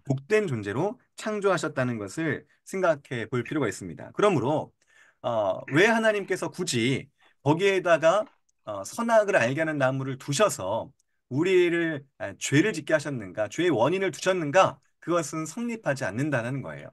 복된 존재로 창조하셨다는 것을 생각해 볼 필요가 있습니다. 그러므로 왜 하나님께서 굳이 거기에다가 선악을 알게 하는 나무를 두셔서 우리를 죄를 짓게 하셨는가, 죄의 원인을 두셨는가, 그것은 성립하지 않는다는 거예요.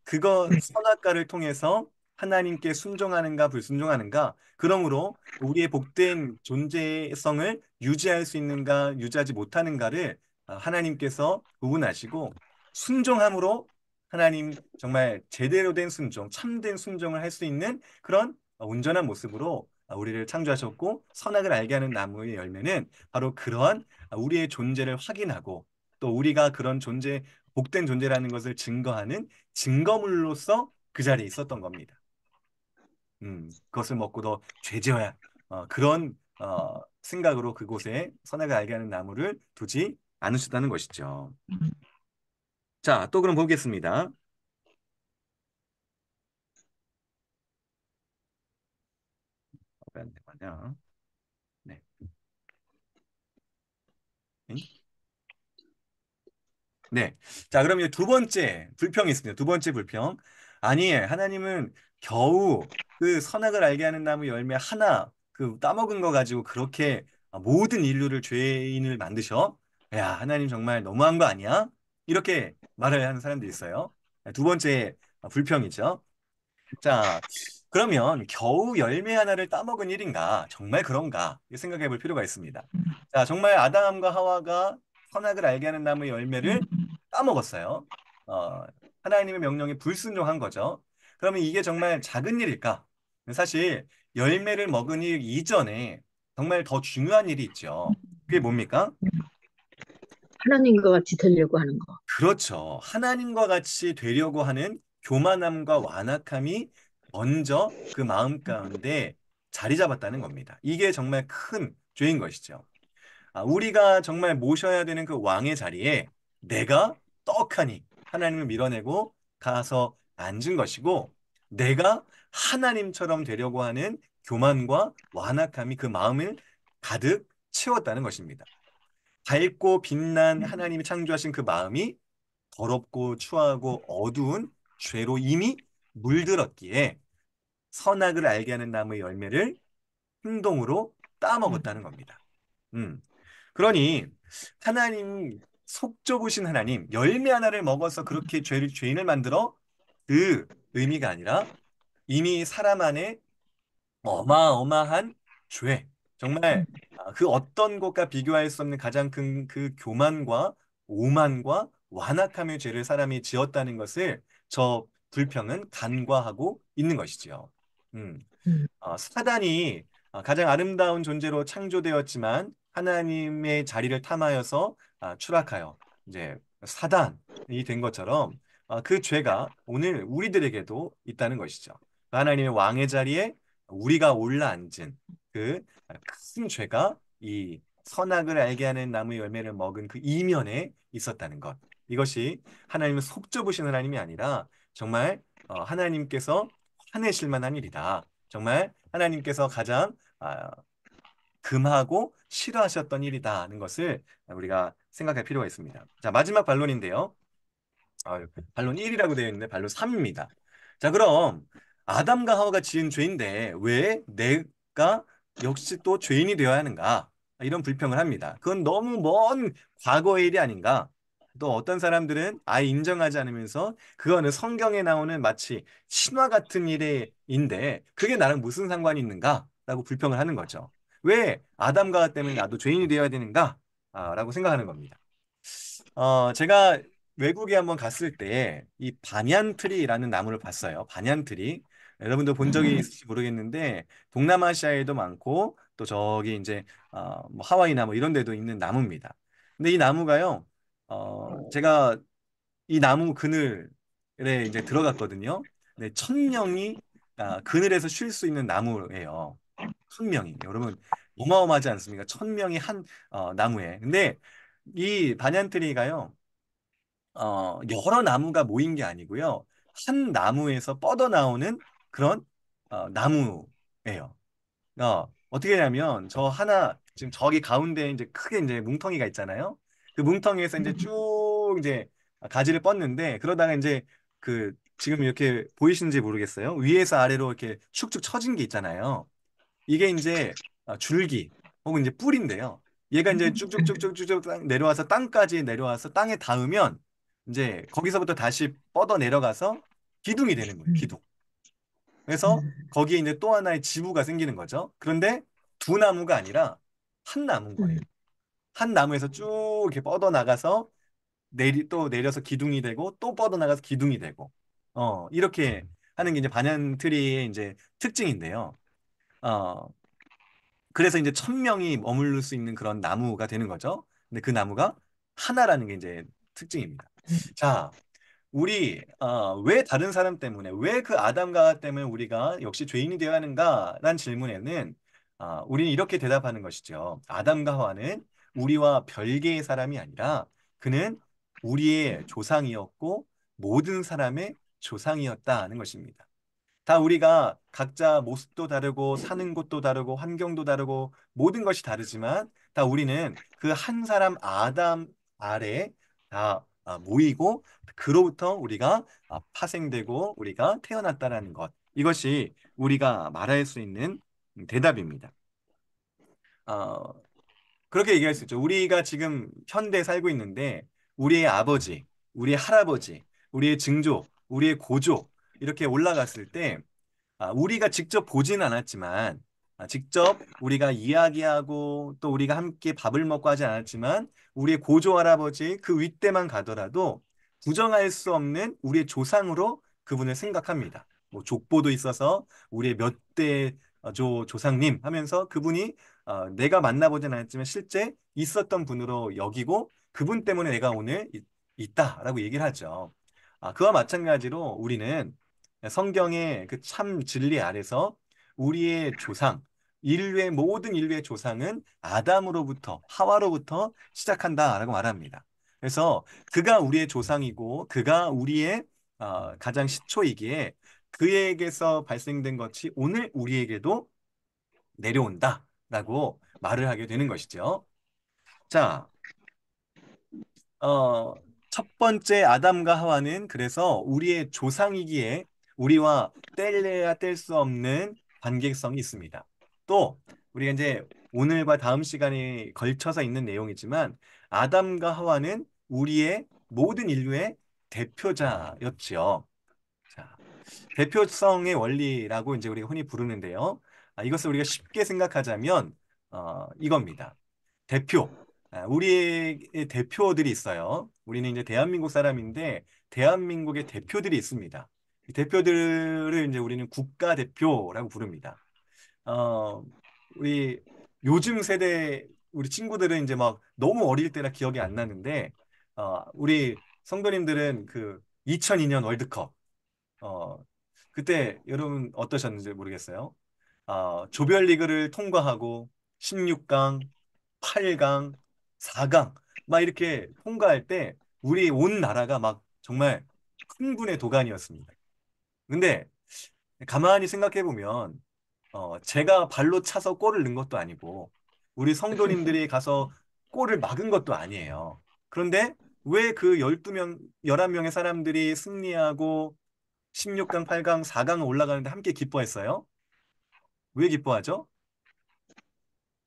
그거 선악과를 통해서 하나님께 순종하는가 불순종하는가 그러므로 우리의 복된 존재성을 유지할 수 있는가 유지하지 못하는가를 하나님께서 구분하시고 순종함으로 하나님 정말 제대로 된 순종, 참된 순종을 할 수 있는 그런 온전한 모습으로 우리를 창조하셨고 선악을 알게 하는 나무의 열매는 바로 그러한 우리의 존재를 확인하고 또 우리가 그런 존재, 복된 존재라는 것을 증거하는 증거물로서 그 자리에 있었던 겁니다. 그것을 먹고도 죄지어야 그런 생각으로 그곳에 선악을 알게 하는 나무를 두지 않으셨다는 것이죠. 자, 또 그럼 보겠습니다. 왜안 되냐? 네. 응? 네. 자, 그럼 이제 두 번째 불평이 있습니다. 두 번째 불평. 아니, 하나님은 겨우 그 선악을 알게 하는 나무 열매 하나 그 따먹은 거 가지고 그렇게 모든 인류를 죄인을 만드셔? 야, 하나님 정말 너무한 거 아니야? 이렇게 말을 하는 사람들이 있어요. 두 번째 불평이죠. 자, 그러면 겨우 열매 하나를 따먹은 일인가? 정말 그런가? 생각해 볼 필요가 있습니다. 자, 정말 아담과 하와가 선악을 알게 하는 나무의 열매를 따먹었어요. 어, 하나님의 명령에 불순종한 거죠. 그러면 이게 정말 작은 일일까? 사실 열매를 먹은 일 이전에 정말 더 중요한 일이 있죠. 그게 뭡니까? 하나님과 같이 되려고 하는 거. 그렇죠. 하나님과 같이 되려고 하는 교만함과 완악함이 먼저 그 마음 가운데 자리 잡았다는 겁니다. 이게 정말 큰 죄인 것이죠. 우리가 정말 모셔야 되는 그 왕의 자리에 내가 떡하니 하나님을 밀어내고 가서 앉은 것이고, 내가 하나님처럼 되려고 하는 교만과 완악함이 그 마음을 가득 채웠다는 것입니다. 밝고 빛난 하나님이 창조하신 그 마음이 더럽고 추하고 어두운 죄로 이미 물들었기에 선악을 알게 하는 나무의 열매를 행동으로 따먹었다는 겁니다. 음. 그러니 하나님, 속 좁으신 하나님, 열매 하나를 먹어서 그렇게 죄인을 만들어, 그 의미가 아니라 이미 사람 안에 어마어마한 죄, 정말 그 어떤 것과 비교할 수 없는 가장 큰 그 교만과 오만과 완악함의 죄를 사람이 지었다는 것을 저 불평은 간과하고 있는 것이지요. 음. 음, 사단이 가장 아름다운 존재로 창조되었지만 하나님의 자리를 탐하여서 추락하여 이제 사단이 된 것처럼, 그 죄가 오늘 우리들에게도 있다는 것이죠. 하나님의 왕의 자리에 우리가 올라앉은 그 큰 죄가 이 선악을 알게 하는 나무의 열매를 먹은 그 이면에 있었다는 것. 이것이 하나님은 속 좁으신 하나님이 아니라 정말 하나님께서 화내실 만한 일이다. 정말 하나님께서 가장 금하고 싫어하셨던 일이다는 것을 우리가 생각할 필요가 있습니다. 자, 마지막 반론인데요. 반론 1이라고 되어 있는데 반론 3입니다. 자, 그럼 아담과 하와가 지은 죄인데 왜 내가 역시 또 죄인이 되어야 하는가? 이런 불평을 합니다. 그건 너무 먼 과거의 일이 아닌가? 또 어떤 사람들은 아예 인정하지 않으면서 그거는 성경에 나오는 마치 신화 같은 일인데 그게 나랑 무슨 상관이 있는가? 라고 불평을 하는 거죠. 왜 아담과 하와 때문에 나도 죄인이 되어야 되는가? 라고 생각하는 겁니다. 제가 외국에 한번 갔을 때 이 반얀트리라는 나무를 봤어요. 반얀트리. 여러분도 본 적이 있을지 모르겠는데 동남아시아에도 많고 또 저기 이제 뭐 하와이나 뭐 이런 데도 있는 나무입니다. 근데 이 나무가요. 제가 이 나무 그늘에 이제 들어갔거든요. 네, 1,000명이 그늘에서 쉴 수 있는 나무예요. 1,000명이. 여러분 어마어마하지 않습니까? 1,000명이 한 나무에. 근데 이 반얀트리가요. 여러 나무가 모인 게 아니고요. 한 나무에서 뻗어나오는 그런 나무예요. 어떻게 하냐면 저 하나 지금 저기 가운데 이제 크게 이제 뭉텅이가 있잖아요. 그 뭉텅이에서 이제 쭉 이제 가지를 뻗는데 그러다가 이제 그 지금 이렇게 보이시는지 모르겠어요. 위에서 아래로 이렇게 축축 처진 게 있잖아요. 이게 이제 줄기 혹은 이제 뿌리인데요. 얘가 이제 쭉쭉쭉쭉쭉 내려와서 땅까지 내려와서 땅에 닿으면 이제 거기서부터 다시 뻗어 내려가서 기둥이 되는 거예요. 음, 기둥. 그래서 음, 거기에 이제 또 하나의 지부가 생기는 거죠. 그런데 두 나무가 아니라 한 나무인 거예요. 음, 한 나무에서 쭉 이렇게 뻗어 나가서 또 내려서 기둥이 되고 또 뻗어 나가서 기둥이 되고 이렇게 하는 게 이제 반얀트리의 이제 특징인데요. 어, 그래서 이제 1,000명이 머무를 수 있는 그런 나무가 되는 거죠. 근데 그 나무가 하나라는 게 이제 특징입니다. 자, 우리 왜 다른 사람 때문에 왜 그 아담과 하와 때문에 우리가 역시 죄인이 되어야 하는가라는 질문에는 우리는 이렇게 대답하는 것이죠. 아담과 하와는 우리와 별개의 사람이 아니라 그는 우리의 조상이었고 모든 사람의 조상이었다는 것입니다. 다 우리가 각자 모습도 다르고 사는 곳도 다르고 환경도 다르고 모든 것이 다르지만 다 우리는 그 한 사람 아담 아래 다 모이고 그로부터 우리가 파생되고 우리가 태어났다라는 것. 이것이 우리가 말할 수 있는 대답입니다. 어, 그렇게 얘기할 수 있죠. 우리가 지금 현대에 살고 있는데 우리의 아버지, 우리의 할아버지, 우리의 증조, 우리의 고조 이렇게 올라갔을 때 우리가 직접 보진 않았지만, 직접 우리가 이야기하고 또 우리가 함께 밥을 먹고 하지 않았지만, 우리의 고조 할아버지 그 윗대만 가더라도 부정할 수 없는 우리의 조상으로 그분을 생각합니다. 뭐 족보도 있어서 우리의 몇 대 조상님 하면서 그분이 내가 만나보진 않았지만 실제 있었던 분으로 여기고 그분 때문에 내가 오늘 있다라고 얘기를 하죠. 그와 마찬가지로 우리는 성경의 그 참 진리 아래서 우리의 조상, 모든 인류의 조상은 아담으로부터, 하와로부터 시작한다라고 말합니다. 그래서 그가 우리의 조상이고 그가 우리의 가장 시초이기에 그에게서 발생된 것이 오늘 우리에게도 내려온다라고 말을 하게 되는 것이죠. 자, 어, 첫 번째 아담과 하와는 그래서 우리의 조상이기에 우리와 뗄래야 뗄 수 없는 관계성이 있습니다. 또 우리가 이제 오늘과 다음 시간에 걸쳐서 있는 내용이지만 아담과 하와는 우리의 모든 인류의 대표자였지요. 자, 대표성의 원리라고 이제 우리가 흔히 부르는데요. 이것을 우리가 쉽게 생각하자면 이겁니다. 대표. 우리의 대표들이 있어요. 우리는 이제 대한민국 사람인데 대한민국의 대표들이 있습니다. 이 대표들을 이제 우리는 국가대표라고 부릅니다. 어, 우리 요즘 세대 우리 친구들은 이제 막 너무 어릴 때라 기억이 안 나는데 우리 성도님들은 그 2002년 월드컵 어, 그때 여러분 어떠셨는지 모르겠어요. 조별리그를 통과하고 16강, 8강, 4강 막 이렇게 통과할 때 우리 온 나라가 막 정말 흥분의 도가니였습니다. 근데 가만히 생각해 보면 제가 발로 차서 골을 넣은 것도 아니고 우리 성도님들이 가서 골을 막은 것도 아니에요. 그런데 왜 그 12명, 11명의 사람들이 승리하고 16강, 8강, 4강 올라가는데 함께 기뻐했어요? 왜 기뻐하죠?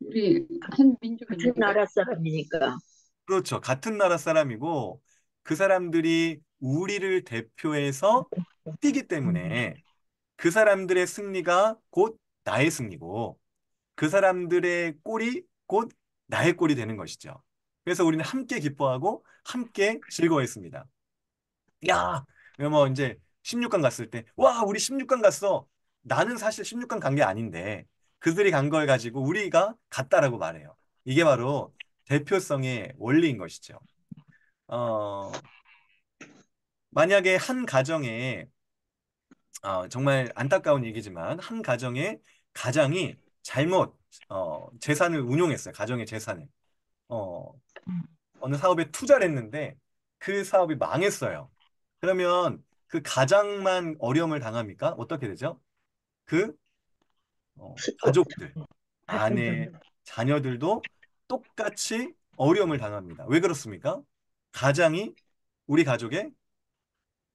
우리 한 같은 민족이니까. 나라 사람이니까. 그렇죠. 같은 나라 사람이고 그 사람들이 우리를 대표해서 뛰기 때문에 그 사람들의 승리가 곧 나의 승리고 그 사람들의 골이 곧 나의 골이 되는 것이죠. 그래서 우리는 함께 기뻐하고 함께 즐거워했습니다. 야, 뭐 이제 16강 갔을 때, 와, 우리 16강 갔어. 나는 사실 16강 간 게 아닌데 그들이 간 걸 가지고 우리가 갔다라고 말해요. 이게 바로 대표성의 원리인 것이죠. 어, 만약에 한 가정에 정말 안타까운 얘기지만 한 가정에 가장이 잘못 재산을 운용했어요. 가정의 재산을. 어, 어느 사업에 투자를 했는데 그 사업이 망했어요. 그러면 그 가장만 어려움을 당합니까? 어떻게 되죠? 그 가족들, 같은 아내, 자녀들도 똑같이 어려움을 당합니다. 왜 그렇습니까? 가장이 우리 가족의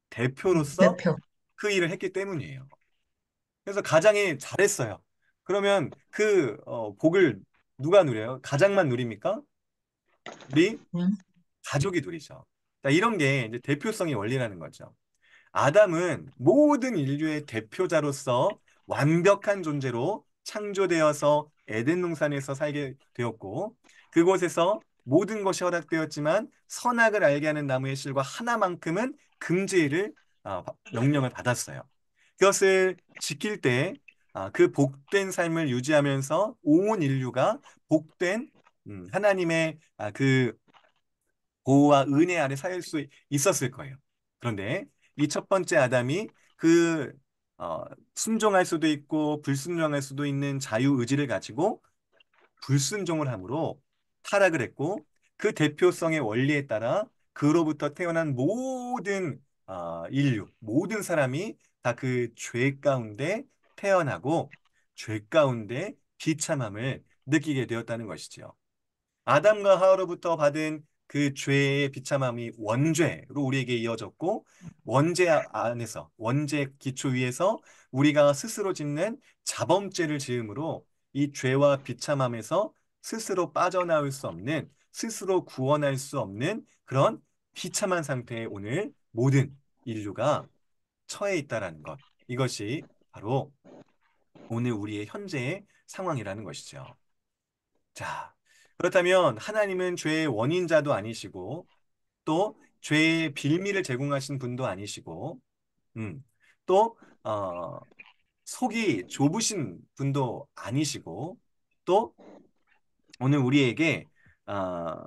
대표로서 대표. 그 일을 했기 때문이에요. 그래서 가장이 잘했어요. 그러면 그 복을 누가 누려요? 가장만 누립니까? 우리 응? 가족이 누리죠. 자, 이런 게 이제 대표성의 원리라는 거죠. 아담은 모든 인류의 대표자로서 완벽한 존재로 창조되어서 에덴 동산에서 살게 되었고 그곳에서 모든 것이 허락되었지만 선악을 알게 하는 나무의 실과 하나만큼은 금지를 명령을 받았어요. 그것을 지킬 때 그 복된 삶을 유지하면서 온 인류가 복된 하나님의 그 보호와 은혜 아래 살 수 있었을 거예요. 그런데 이 첫 번째 아담이 그 어, 순종할 수도 있고 불순종할 수도 있는 자유 의지를 가지고 불순종을 함으로 타락을 했고 그 대표성의 원리에 따라 그로부터 태어난 모든 인류, 모든 사람이 다 그 죄 가운데 태어나고 죄 가운데 비참함을 느끼게 되었다는 것이죠. 아담과 하와로부터 받은 그 죄의 비참함이 원죄로 우리에게 이어졌고 원죄 안에서 원죄 기초 위에서 우리가 스스로 짓는 자범죄를 지음으로 이 죄와 비참함에서 스스로 빠져나올 수 없는 스스로 구원할 수 없는 그런 비참한 상태에 오늘 모든 인류가 처해 있다라는 것. 이것이 바로 오늘 우리의 현재의 상황이라는 것이죠. 자, 그렇다면 하나님은 죄의 원인자도 아니시고 또 죄의 빌미를 제공하신 분도 아니시고 또 속이 좁으신 분도 아니시고 또 오늘 우리에게 어,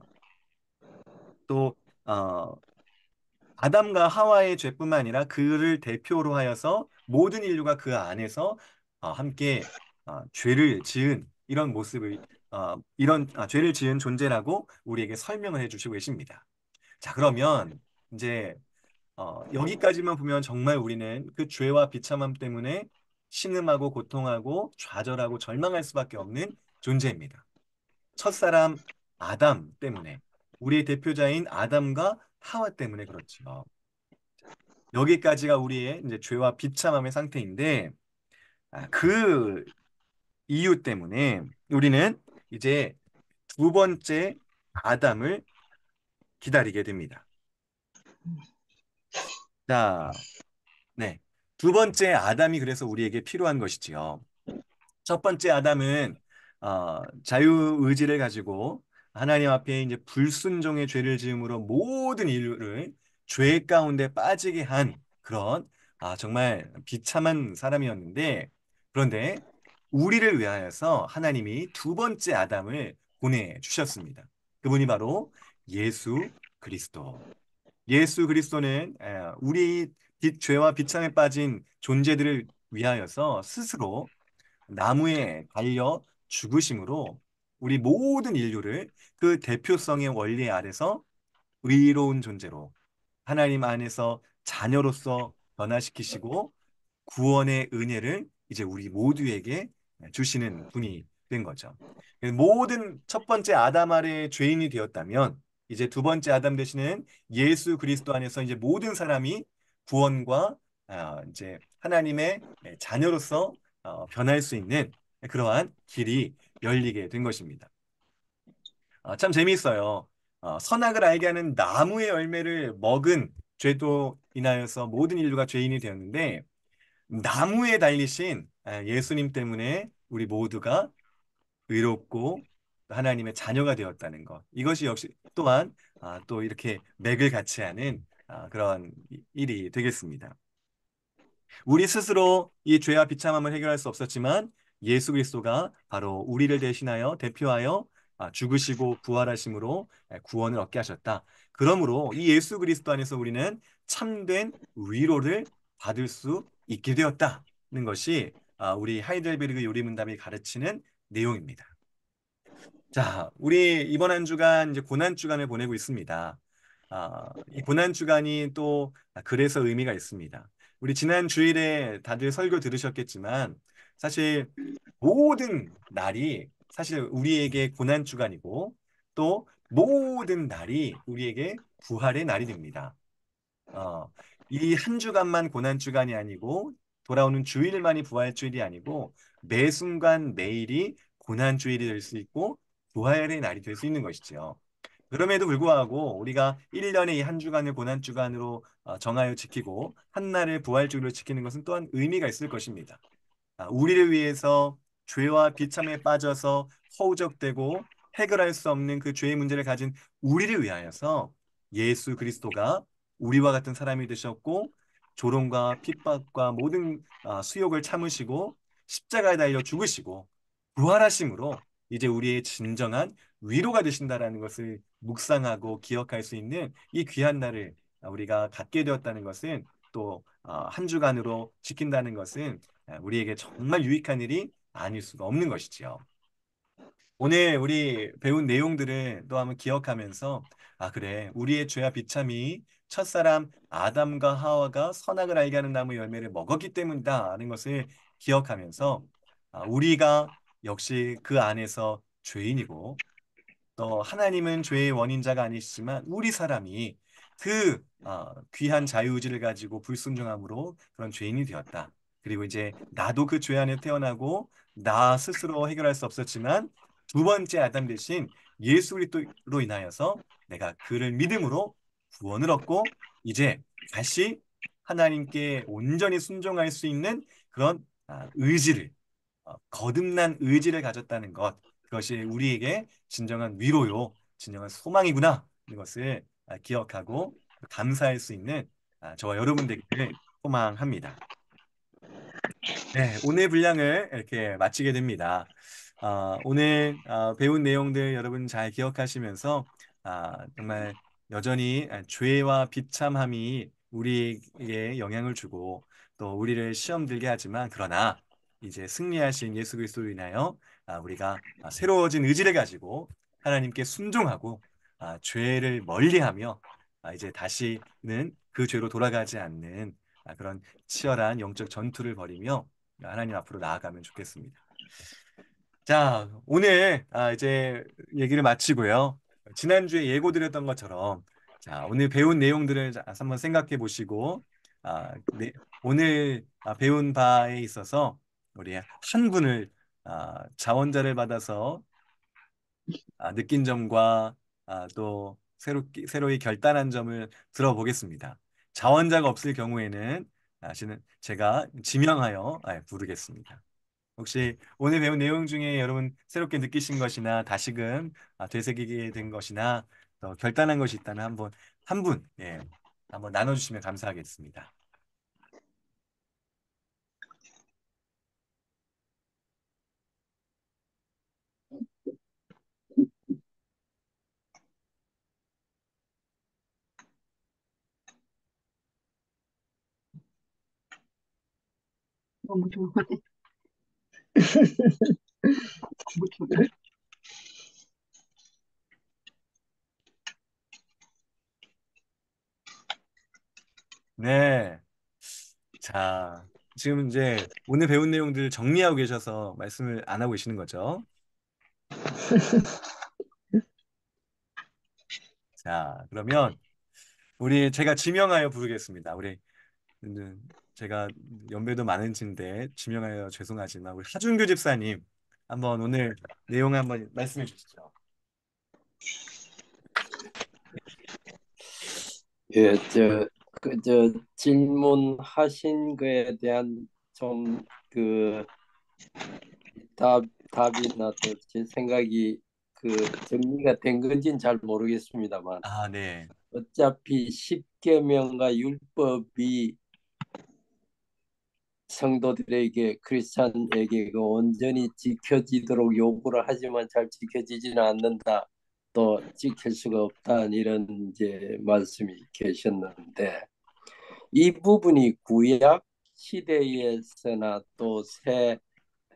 또 아담과 하와의 죄뿐만 아니라 그를 대표로 하여서 모든 인류가 그 안에서 함께 죄를 지은 이런 모습을 이런 죄를 지은 존재라고 우리에게 설명을 해주시고 계십니다. 자, 그러면 이제 여기까지만 보면 정말 우리는 그 죄와 비참함 때문에 신음하고 고통하고 좌절하고 절망할 수밖에 없는 존재입니다. 첫사람 아담 때문에 우리의 대표자인 아담과 하와 때문에 그렇죠. 여기까지가 우리의 이제 죄와 비참함의 상태인데 그 이유 때문에 우리는 이제 두 번째 아담을 기다리게 됩니다. 자, 네. 두 번째 아담이 그래서 우리에게 필요한 것이지요. 첫 번째 아담은 자유의지를 가지고 하나님 앞에 이제 불순종의 죄를 지음으로 모든 인류를 죄 가운데 빠지게 한 그런 정말 비참한 사람이었는데 그런데 우리를 위하여서 하나님이 두 번째 아담을 보내주셨습니다. 그분이 바로 예수 그리스도. 예수 그리스도는 우리 죄와 비참에 빠진 존재들을 위하여서 스스로 나무에 달려 죽으심으로 우리 모든 인류를 그 대표성의 원리 아래서 의로운 존재로 하나님 안에서 자녀로서 변화시키시고 구원의 은혜를 이제 우리 모두에게 주시는 분이 된 거죠. 모든 첫 번째 아담 아래 죄인이 되었다면 이제 두 번째 아담 되시는 예수 그리스도 안에서 이제 모든 사람이 구원과 이제 하나님의 자녀로서 변할 수 있는 그러한 길이 열리게 된 것입니다. 참 재미있어요. 선악을 알게 하는 나무의 열매를 먹은 죄도 인하여서 모든 인류가 죄인이 되었는데 나무에 달리신 예수님 때문에 우리 모두가 의롭고 하나님의 자녀가 되었다는 것. 이것이 역시 또한 또 이렇게 맥을 같이 하는 그런 일이 되겠습니다. 우리 스스로 이 죄와 비참함을 해결할 수 없었지만 예수 그리스도가 바로 우리를 대신하여 대표하여 죽으시고 부활하심으로 구원을 얻게 하셨다. 그러므로 이 예수 그리스도 안에서 우리는 참된 위로를 받을 수 있게 되었다는 것이 우리 하이델베르그 요리문답이 가르치는 내용입니다. 자, 우리 이번 한 주간 이제 고난 주간을 보내고 있습니다. 이 고난 주간이 또 그래서 의미가 있습니다. 우리 지난 주일에 다들 설교 들으셨겠지만 사실 모든 날이 사실 우리에게 고난 주간이고 또 모든 날이 우리에게 부활의 날이 됩니다. 이 한 주간만 고난 주간이 아니고 돌아오는 주일만이 부활 주일이 아니고 매 순간 매일이 고난 주일이 될 수 있고 부활의 날이 될 수 있는 것이지요. 그럼에도 불구하고 우리가 1년의 이 한 주간을 고난 주간으로 정하여 지키고 한 날을 부활 주일로 지키는 것은 또한 의미가 있을 것입니다. 우리를 위해서 죄와 비참에 빠져서 허우적대고 해결할 수 없는 그 죄의 문제를 가진 우리를 위하여서 예수 그리스도가 우리와 같은 사람이 되셨고 조롱과 핍박과 모든 수욕을 참으시고 십자가에 달려 죽으시고 부활하심으로 이제 우리의 진정한 위로가 되신다라는 것을 묵상하고 기억할 수 있는 이 귀한 날을 우리가 갖게 되었다는 것은 또 한 주간으로 지킨다는 것은 우리에게 정말 유익한 일이 아닐 수가 없는 것이지요. 오늘 우리 배운 내용들을 또 한번 기억하면서 그래 우리의 죄와 비참이 첫사람 아담과 하와가 선악을 알게 하는 나무 열매를 먹었기 때문이다 하는 것을 기억하면서 우리가 역시 그 안에서 죄인이고 또 하나님은 죄의 원인자가 아니시지만 우리 사람이 그 귀한 자유의지를 가지고 불순종함으로 그런 죄인이 되었다. 그리고 이제 나도 그 죄 안에 태어나고 나 스스로 해결할 수 없었지만 두 번째 아담 대신 예수 그리스도로 인하여서 내가 그를 믿음으로 구원을 얻고 이제 다시 하나님께 온전히 순종할 수 있는 그런 의지를 거듭난 의지를 가졌다는 것 그것이 우리에게 진정한 위로요, 진정한 소망이구나 이것을 기억하고 감사할 수 있는 저와 여러분 되기를 소망합니다. 네, 오늘 분량을 이렇게 마치게 됩니다. 오늘 배운 내용들 여러분 잘 기억하시면서 정말 여전히 죄와 비참함이 우리에게 영향을 주고 또 우리를 시험 들게 하지만 그러나 이제 승리하신 예수 그리스도로 인하여 우리가 새로워진 의지를 가지고 하나님께 순종하고 죄를 멀리하며 이제 다시는 그 죄로 돌아가지 않는 그런 치열한 영적 전투를 벌이며 하나님 앞으로 나아가면 좋겠습니다. 자, 오늘 이제 얘기를 마치고요. 지난주에 예고드렸던 것처럼 자, 오늘 배운 내용들을 한번 생각해 보시고 오늘 배운 바에 있어서 우리 한 분을 자원자를 받아서 느낀 점과 또 새로이 결단한 점을 들어보겠습니다. 자원자가 없을 경우에는 제가 지명하여 부르겠습니다. 혹시 오늘 배운 내용 중에 여러분 새롭게 느끼신 것이나 다시금 되새기게 된 것이나 또 결단한 것이 있다면 한 분, 예, 한번 나눠주시면 감사하겠습니다. 너무 좋아하네. 너무 좋네. 네, 자, 지금 이제 오늘 배운 내용들 정리하고 계셔서 말씀을 안 하고 계시는 거죠? 자, 그러면 제가 지명하여 부르겠습니다. 제가 연배도 많으신데 지명하여 죄송하지만 우리 하준규 집사님 한번 오늘 내용 한번 말씀해 주시죠. 예, 질문하신 거에 대한 좀 답이나 또 제 생각이 정리가 된 건지는 잘 모르겠습니다만 네. 어차피 십계명과 율법이 성도들에게 크리스찬에게 온전히 지켜지도록 요구를 하지만 잘 지켜지지는 않는다. 또 지킬 수가 없다는 이런 이제 말씀이 계셨는데 이 부분이 구약 시대에서나 또 새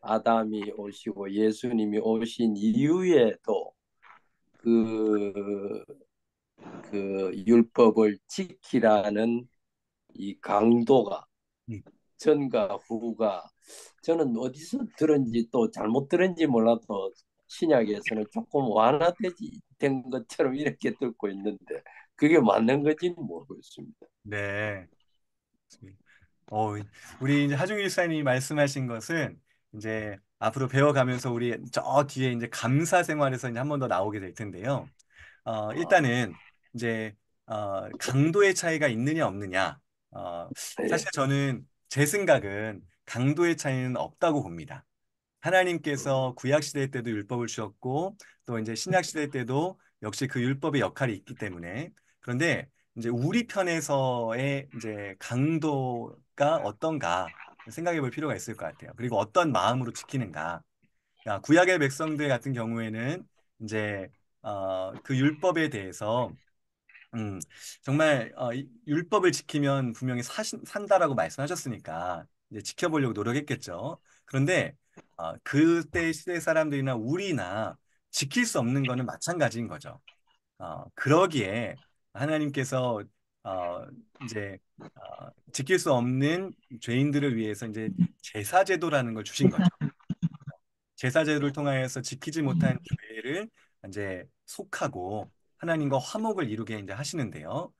아담이 오시고 예수님이 오신 이후에도 그, 그 율법을 지키라는 이 강도가 음, 전과 후가 저는 어디서 들은지 또 잘못 들은지 몰라도 신약에서는 조금 완화되지 된 것처럼 이렇게 듣고 있는데 그게 맞는 건지는 모르겠습니다. 네. 어, 우리 이제 하중일 일사님이 말씀하신 것은 이제 앞으로 배워가면서 우리 저 뒤에 이제 감사 생활에서 이제 한 번 더 나오게 될 텐데요. 일단은 이제 강도의 차이가 있느냐 없느냐. 예. 사실 저는 제 생각은 강도의 차이는 없다고 봅니다. 하나님께서 구약 시대 때도 율법을 주셨고 또 이제 신약 시대 때도 역시 그 율법의 역할이 있기 때문에 그런데 이제 우리 편에서의 이제 강도가 어떤가 생각해 볼 필요가 있을 것 같아요. 그리고 어떤 마음으로 지키는가. 구약의 백성들 같은 경우에는 이제 그 율법에 대해서 음, 정말 율법을 지키면 분명히 산다라고 말씀하셨으니까 이제 지켜보려고 노력했겠죠. 그런데 그때 시대 사람들이나 우리나 지킬 수 없는 거는 마찬가지인 거죠. 그러기에 하나님께서 어, 이제 지킬 수 없는 죄인들을 위해서 이제 제사제도라는 걸 주신 거죠. 제사제도를 통하여서 지키지 못한 죄를 이제 속하고 하나님과 화목을 이루게 이제 하시는데요.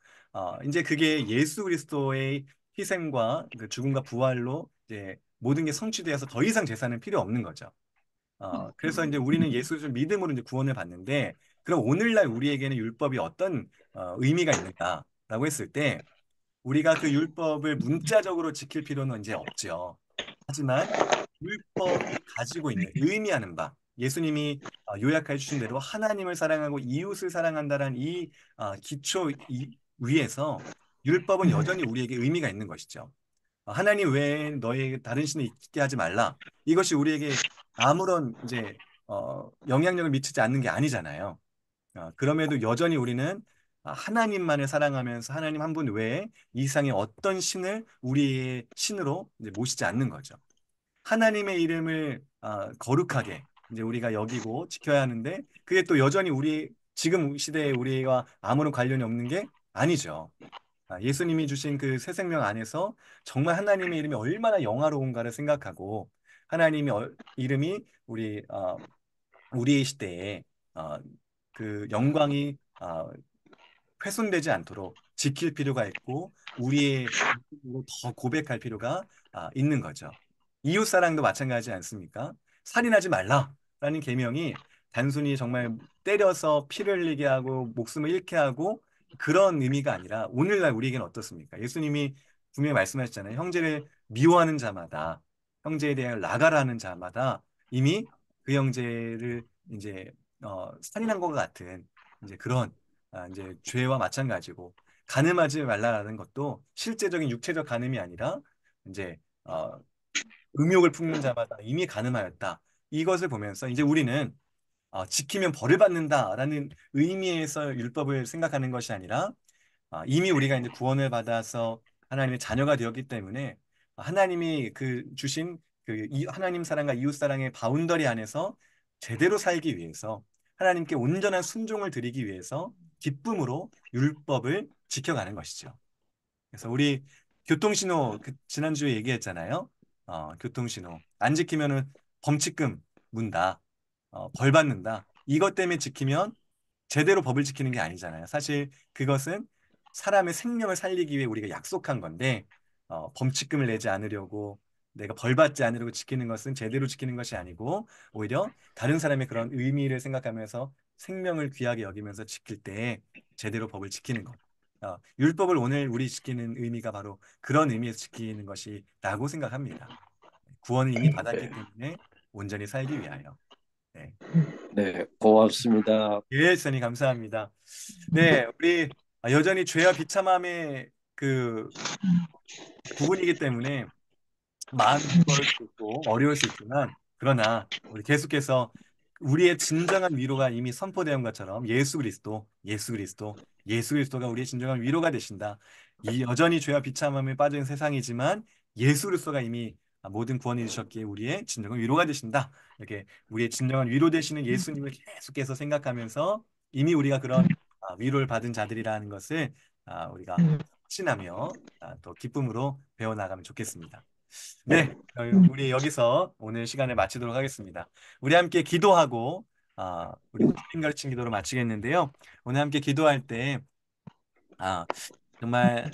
이제 그게 예수 그리스도의 희생과 그 죽음과 부활로 이제 모든 게 성취되어서 더 이상 제사는 필요 없는 거죠. 그래서 이제 우리는 예수를 믿음으로 이제 구원을 받는데, 그럼 오늘날 우리에게는 율법이 어떤 의미가 있는가라고 했을 때, 우리가 그 율법을 문자적으로 지킬 필요는 이제 없죠. 하지만 율법이 가지고 있는 의미하는 바, 예수님이 요약해 주신 대로 하나님을 사랑하고 이웃을 사랑한다는 이 기초 위에서 율법은 여전히 우리에게 의미가 있는 것이죠. 하나님 외에 너의 다른 신을 있게 하지 말라. 이것이 우리에게 아무런 이제 영향력을 미치지 않는 게 아니잖아요. 그럼에도 여전히 우리는 하나님만을 사랑하면서 하나님 한 분 외에 이 세상에 어떤 신을 우리의 신으로 이제 모시지 않는 거죠. 하나님의 이름을 거룩하게 이제 우리가 여기고 지켜야 하는데 그게 또 여전히 우리 지금 시대에 우리와 아무런 관련이 없는 게 아니죠. 예수님이 주신 그 새 생명 안에서 정말 하나님의 이름이 얼마나 영화로운가를 생각하고 하나님의 이름이 우리 시대에 어, 그 영광이 훼손되지 않도록 지킬 필요가 있고 우리의 모습으로 더 고백할 필요가 있는 거죠. 이웃 사랑도 마찬가지지 않습니까? 살인하지 말라라는 계명이 단순히 정말 때려서 피를 흘리게 하고 목숨을 잃게 하고 그런 의미가 아니라 오늘날 우리에게는 어떻습니까? 예수님이 분명히 말씀하셨잖아요. 형제를 미워하는 자마다 형제에 대해 나가라 하는 자마다 이미 그 형제를 이제 살인한 것 같은 이제 그런 이제 죄와 마찬가지고 간음하지 말라라는 것도 실제적인 육체적 간음이 아니라 이제 음욕을 품는 자마다 이미 간음하였다. 이것을 보면서 이제 우리는 지키면 벌을 받는다라는 의미에서 율법을 생각하는 것이 아니라 이미 우리가 이제 구원을 받아서 하나님의 자녀가 되었기 때문에 하나님이 그 주신 하나님 사랑과 이웃 사랑의 바운더리 안에서 제대로 살기 위해서 하나님께 온전한 순종을 드리기 위해서 기쁨으로 율법을 지켜가는 것이죠. 그래서 우리 교통신호 지난주에 얘기했잖아요. 교통신호 안 지키면은 범칙금 문다, 벌 받는다. 이것 때문에 지키면 제대로 법을 지키는 게 아니잖아요. 사실 그것은 사람의 생명을 살리기 위해 우리가 약속한 건데 범칙금을 내지 않으려고 내가 벌 받지 않으려고 지키는 것은 제대로 지키는 것이 아니고 오히려 다른 사람의 그런 의미를 생각하면서 생명을 귀하게 여기면서 지킬 때 제대로 법을 지키는 것. 율법을 오늘 우리 지키는 의미가 바로 그런 의미에서 지키는 것이라고 생각합니다. 구원을 이미 받았기 네, 때문에 온전히 살기 위하여. 네. 네, 고맙습니다. 예, 선생님 감사합니다. 네, 우리 여전히 죄와 비참함의 그 부분이기 때문에 마음이 무거울 수 있고 어려울 수 있지만 그러나 우리 계속해서 우리의 진정한 위로가 이미 선포된 것처럼 예수 그리스도, 예수 그리스도, 예수 그리스도가 우리의 진정한 위로가 되신다. 이 여전히 죄와 비참함에 빠진 세상이지만 예수 그리스도가 이미 모든 구원이 주셨기에 우리의 진정한 위로가 되신다. 이렇게 우리의 진정한 위로 되시는 예수님을 계속해서 생각하면서 이미 우리가 그런 위로를 받은 자들이라는 것을 우리가 확신하며 또 기쁨으로 배워나가면 좋겠습니다. 네, 우리 여기서 오늘 시간을 마치도록 하겠습니다. 우리 함께 기도하고 우리 주님 가르친 기도로 마치겠는데요. 오늘 함께 기도할 때 아, 정말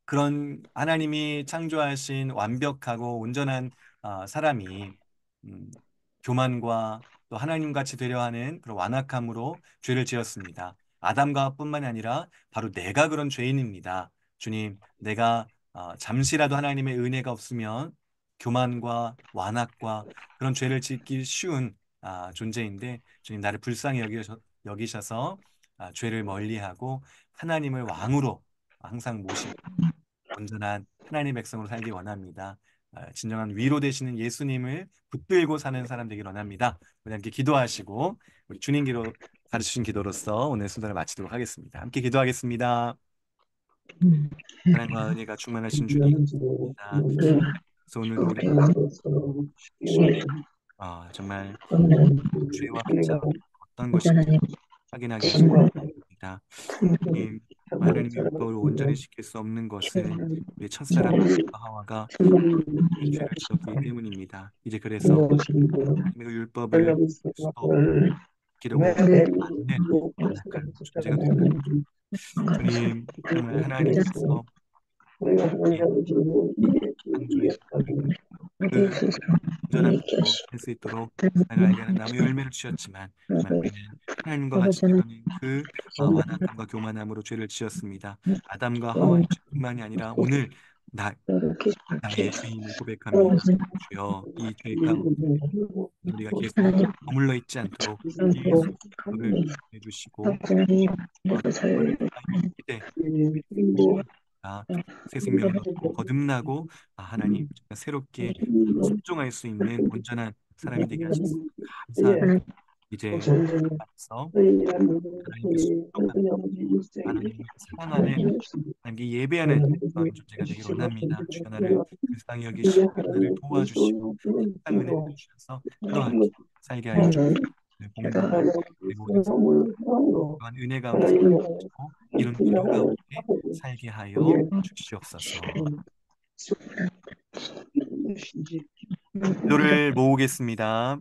그런 하나님이 창조하신 완벽하고 온전한 사람이 음, 교만과 또 하나님 같이 되려 하는 그런 완악함으로 죄를 지었습니다. 아담과 뿐만 아니라 바로 내가 그런 죄인입니다. 주님, 내가 잠시라도 하나님의 은혜가 없으면 교만과 완악과 그런 죄를 짓기 쉬운 존재인데 주님 나를 불쌍히 여기셔서 죄를 멀리하고 하나님을 왕으로 항상 모시고 온전한 하나님의 백성으로 살기 원합니다. 진정한 위로 되시는 예수님을 붙들고 사는 사람 되길 원합니다. 우리 함께 기도하시고 우리 주님 기도 가르치신 기도로서 오늘 순서를 마치도록 하겠습니다. 함께 기도하겠습니다. 사랑과 은혜가 충만하신 주님, 그래서 오늘도 우리 정말 죄와 비참 어떤 것인지 확인하게 하시기 바랍니다. 주님, 하나님의 율법을 온전히 지킬 수 없는 것은 우리 첫사랑 아담과 하와가 죄를 지었기 때문입니다. 이제 그래서 하나님의 율법을 수도 지키려고 않는 완악한 존재가 되는 주님, 정말 하나님께서 이 창조의 그 온전한 것으로 할 수 있도록 내가 알게 하는 나무 열매를 주셨지만 정말 우리는 하나님과 같이 되려는 그 완악함과 교만함으로 죄를 지었습니다. 아담과 하와의 죄뿐만이 아니라 오늘 나 나의 죄임을 고백합니다. 주여 이 죄 가운데 우리가 계속 머물러 있지 않도록 예수 그리스도를 해주시고 그거를 이때 새 생명을 얻고 거듭나고 하나님 새롭게 순종할 수 있는 온전한 사람이 되게 하셨습니다. 감사합니다. 이제 목사님, 안에서 저희가 모든 하나님께 것들이 순종하는, 하나님 아버지 일생에 하나님을 사랑하는, 하나님께 예배하는 하나님 그런 존재가 되기를 주시고 원합니다. 주여 나를 하나님 불쌍히 이제 여기시고 나를 하나님 도와주시고 그리스도의 상 은혜를 힘으로 주셔서 하나님 또다시 살게 하여 주시고 공부하고 하나님 그리고 모든 성함을 향으로 또한 은혜 가운데 하나님의 살고 이런 깊은 기도 나라를 가운데 하고 살게 하여 우리의 주시옵소서. 무엇인지 기도를 모으겠습니다.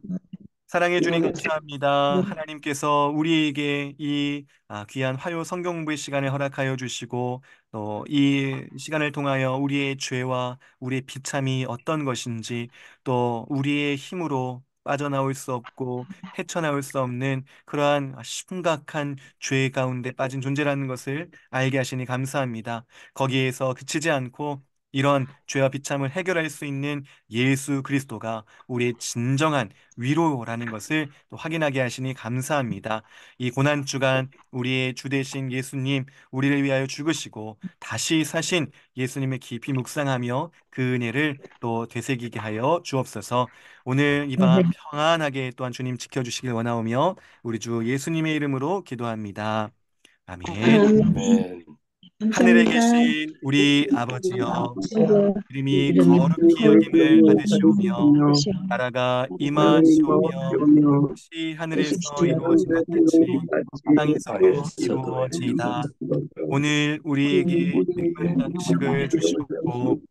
사랑해 주님 감사합니다. 하나님께서 우리에게 이 귀한 화요 성경 공부의 시간을 허락하여 주시고 또 이 시간을 통하여 우리의 죄와 우리의 비참이 어떤 것인지 또 우리의 힘으로 빠져나올 수 없고 헤쳐나올 수 없는 그러한 심각한 죄 가운데 빠진 존재라는 것을 알게 하시니 감사합니다. 거기에서 그치지 않고 이런 죄와 비참을 해결할 수 있는 예수 그리스도가 우리의 진정한 위로라는 것을 또 확인하게 하시니 감사합니다. 이 고난 주간 우리의 주 되신 예수님 우리를 위하여 죽으시고 다시 사신 예수님을 깊이 묵상하며 그 은혜를 또 되새기게 하여 주옵소서. 오늘 이 밤 평안하게 또한 주님 지켜주시길 원하오며 우리 주 예수님의 이름으로 기도합니다. 아멘. 아멘. 하늘에 감사합니다. 계신 우리 아버지여 아버지여, 이름이 이름이 거룩히 여김을 거룩히 받으시오며 받으시오. 나라가 하나님과 임하시오며 오며 뜻이 하늘에서 되십시오. 이루어진 것 같이 땅에서도 땅에서도 이루어지이다. 이루어지이다. 오늘 우리에게 일용할 양식을 주시옵고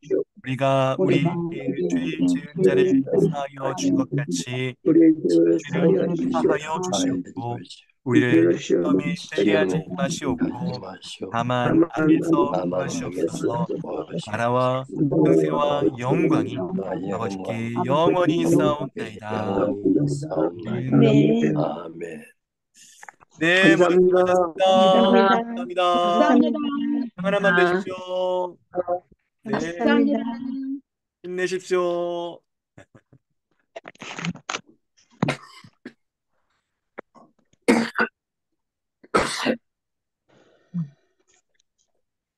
우리가 우리에게 죄 지은 자를 사하여 준 것 같이 우리에게 죄를 사하여 사하여 주시옵소서. 하여 주시옵고 우리를 우리를 시험에 시험에 들게 하지 시험에 들게 하지 마시옵고 마시오. 다만 다만 악에서 다만 구하시옵소서. 악에서 구하시옵소서. 나라와 승세와 영광이 영광 아버지께 영원히 아버지께 쌓옵나이다. 영원히 싸움나이다. 아멘. 네, 아멘. 네, 모두 감사합니다. 수고하셨습니다. 감사합니다. 감사합니다. 감사합니다. 평안한 밤 되십시오. 네, 감사합니다. 힘내십시오.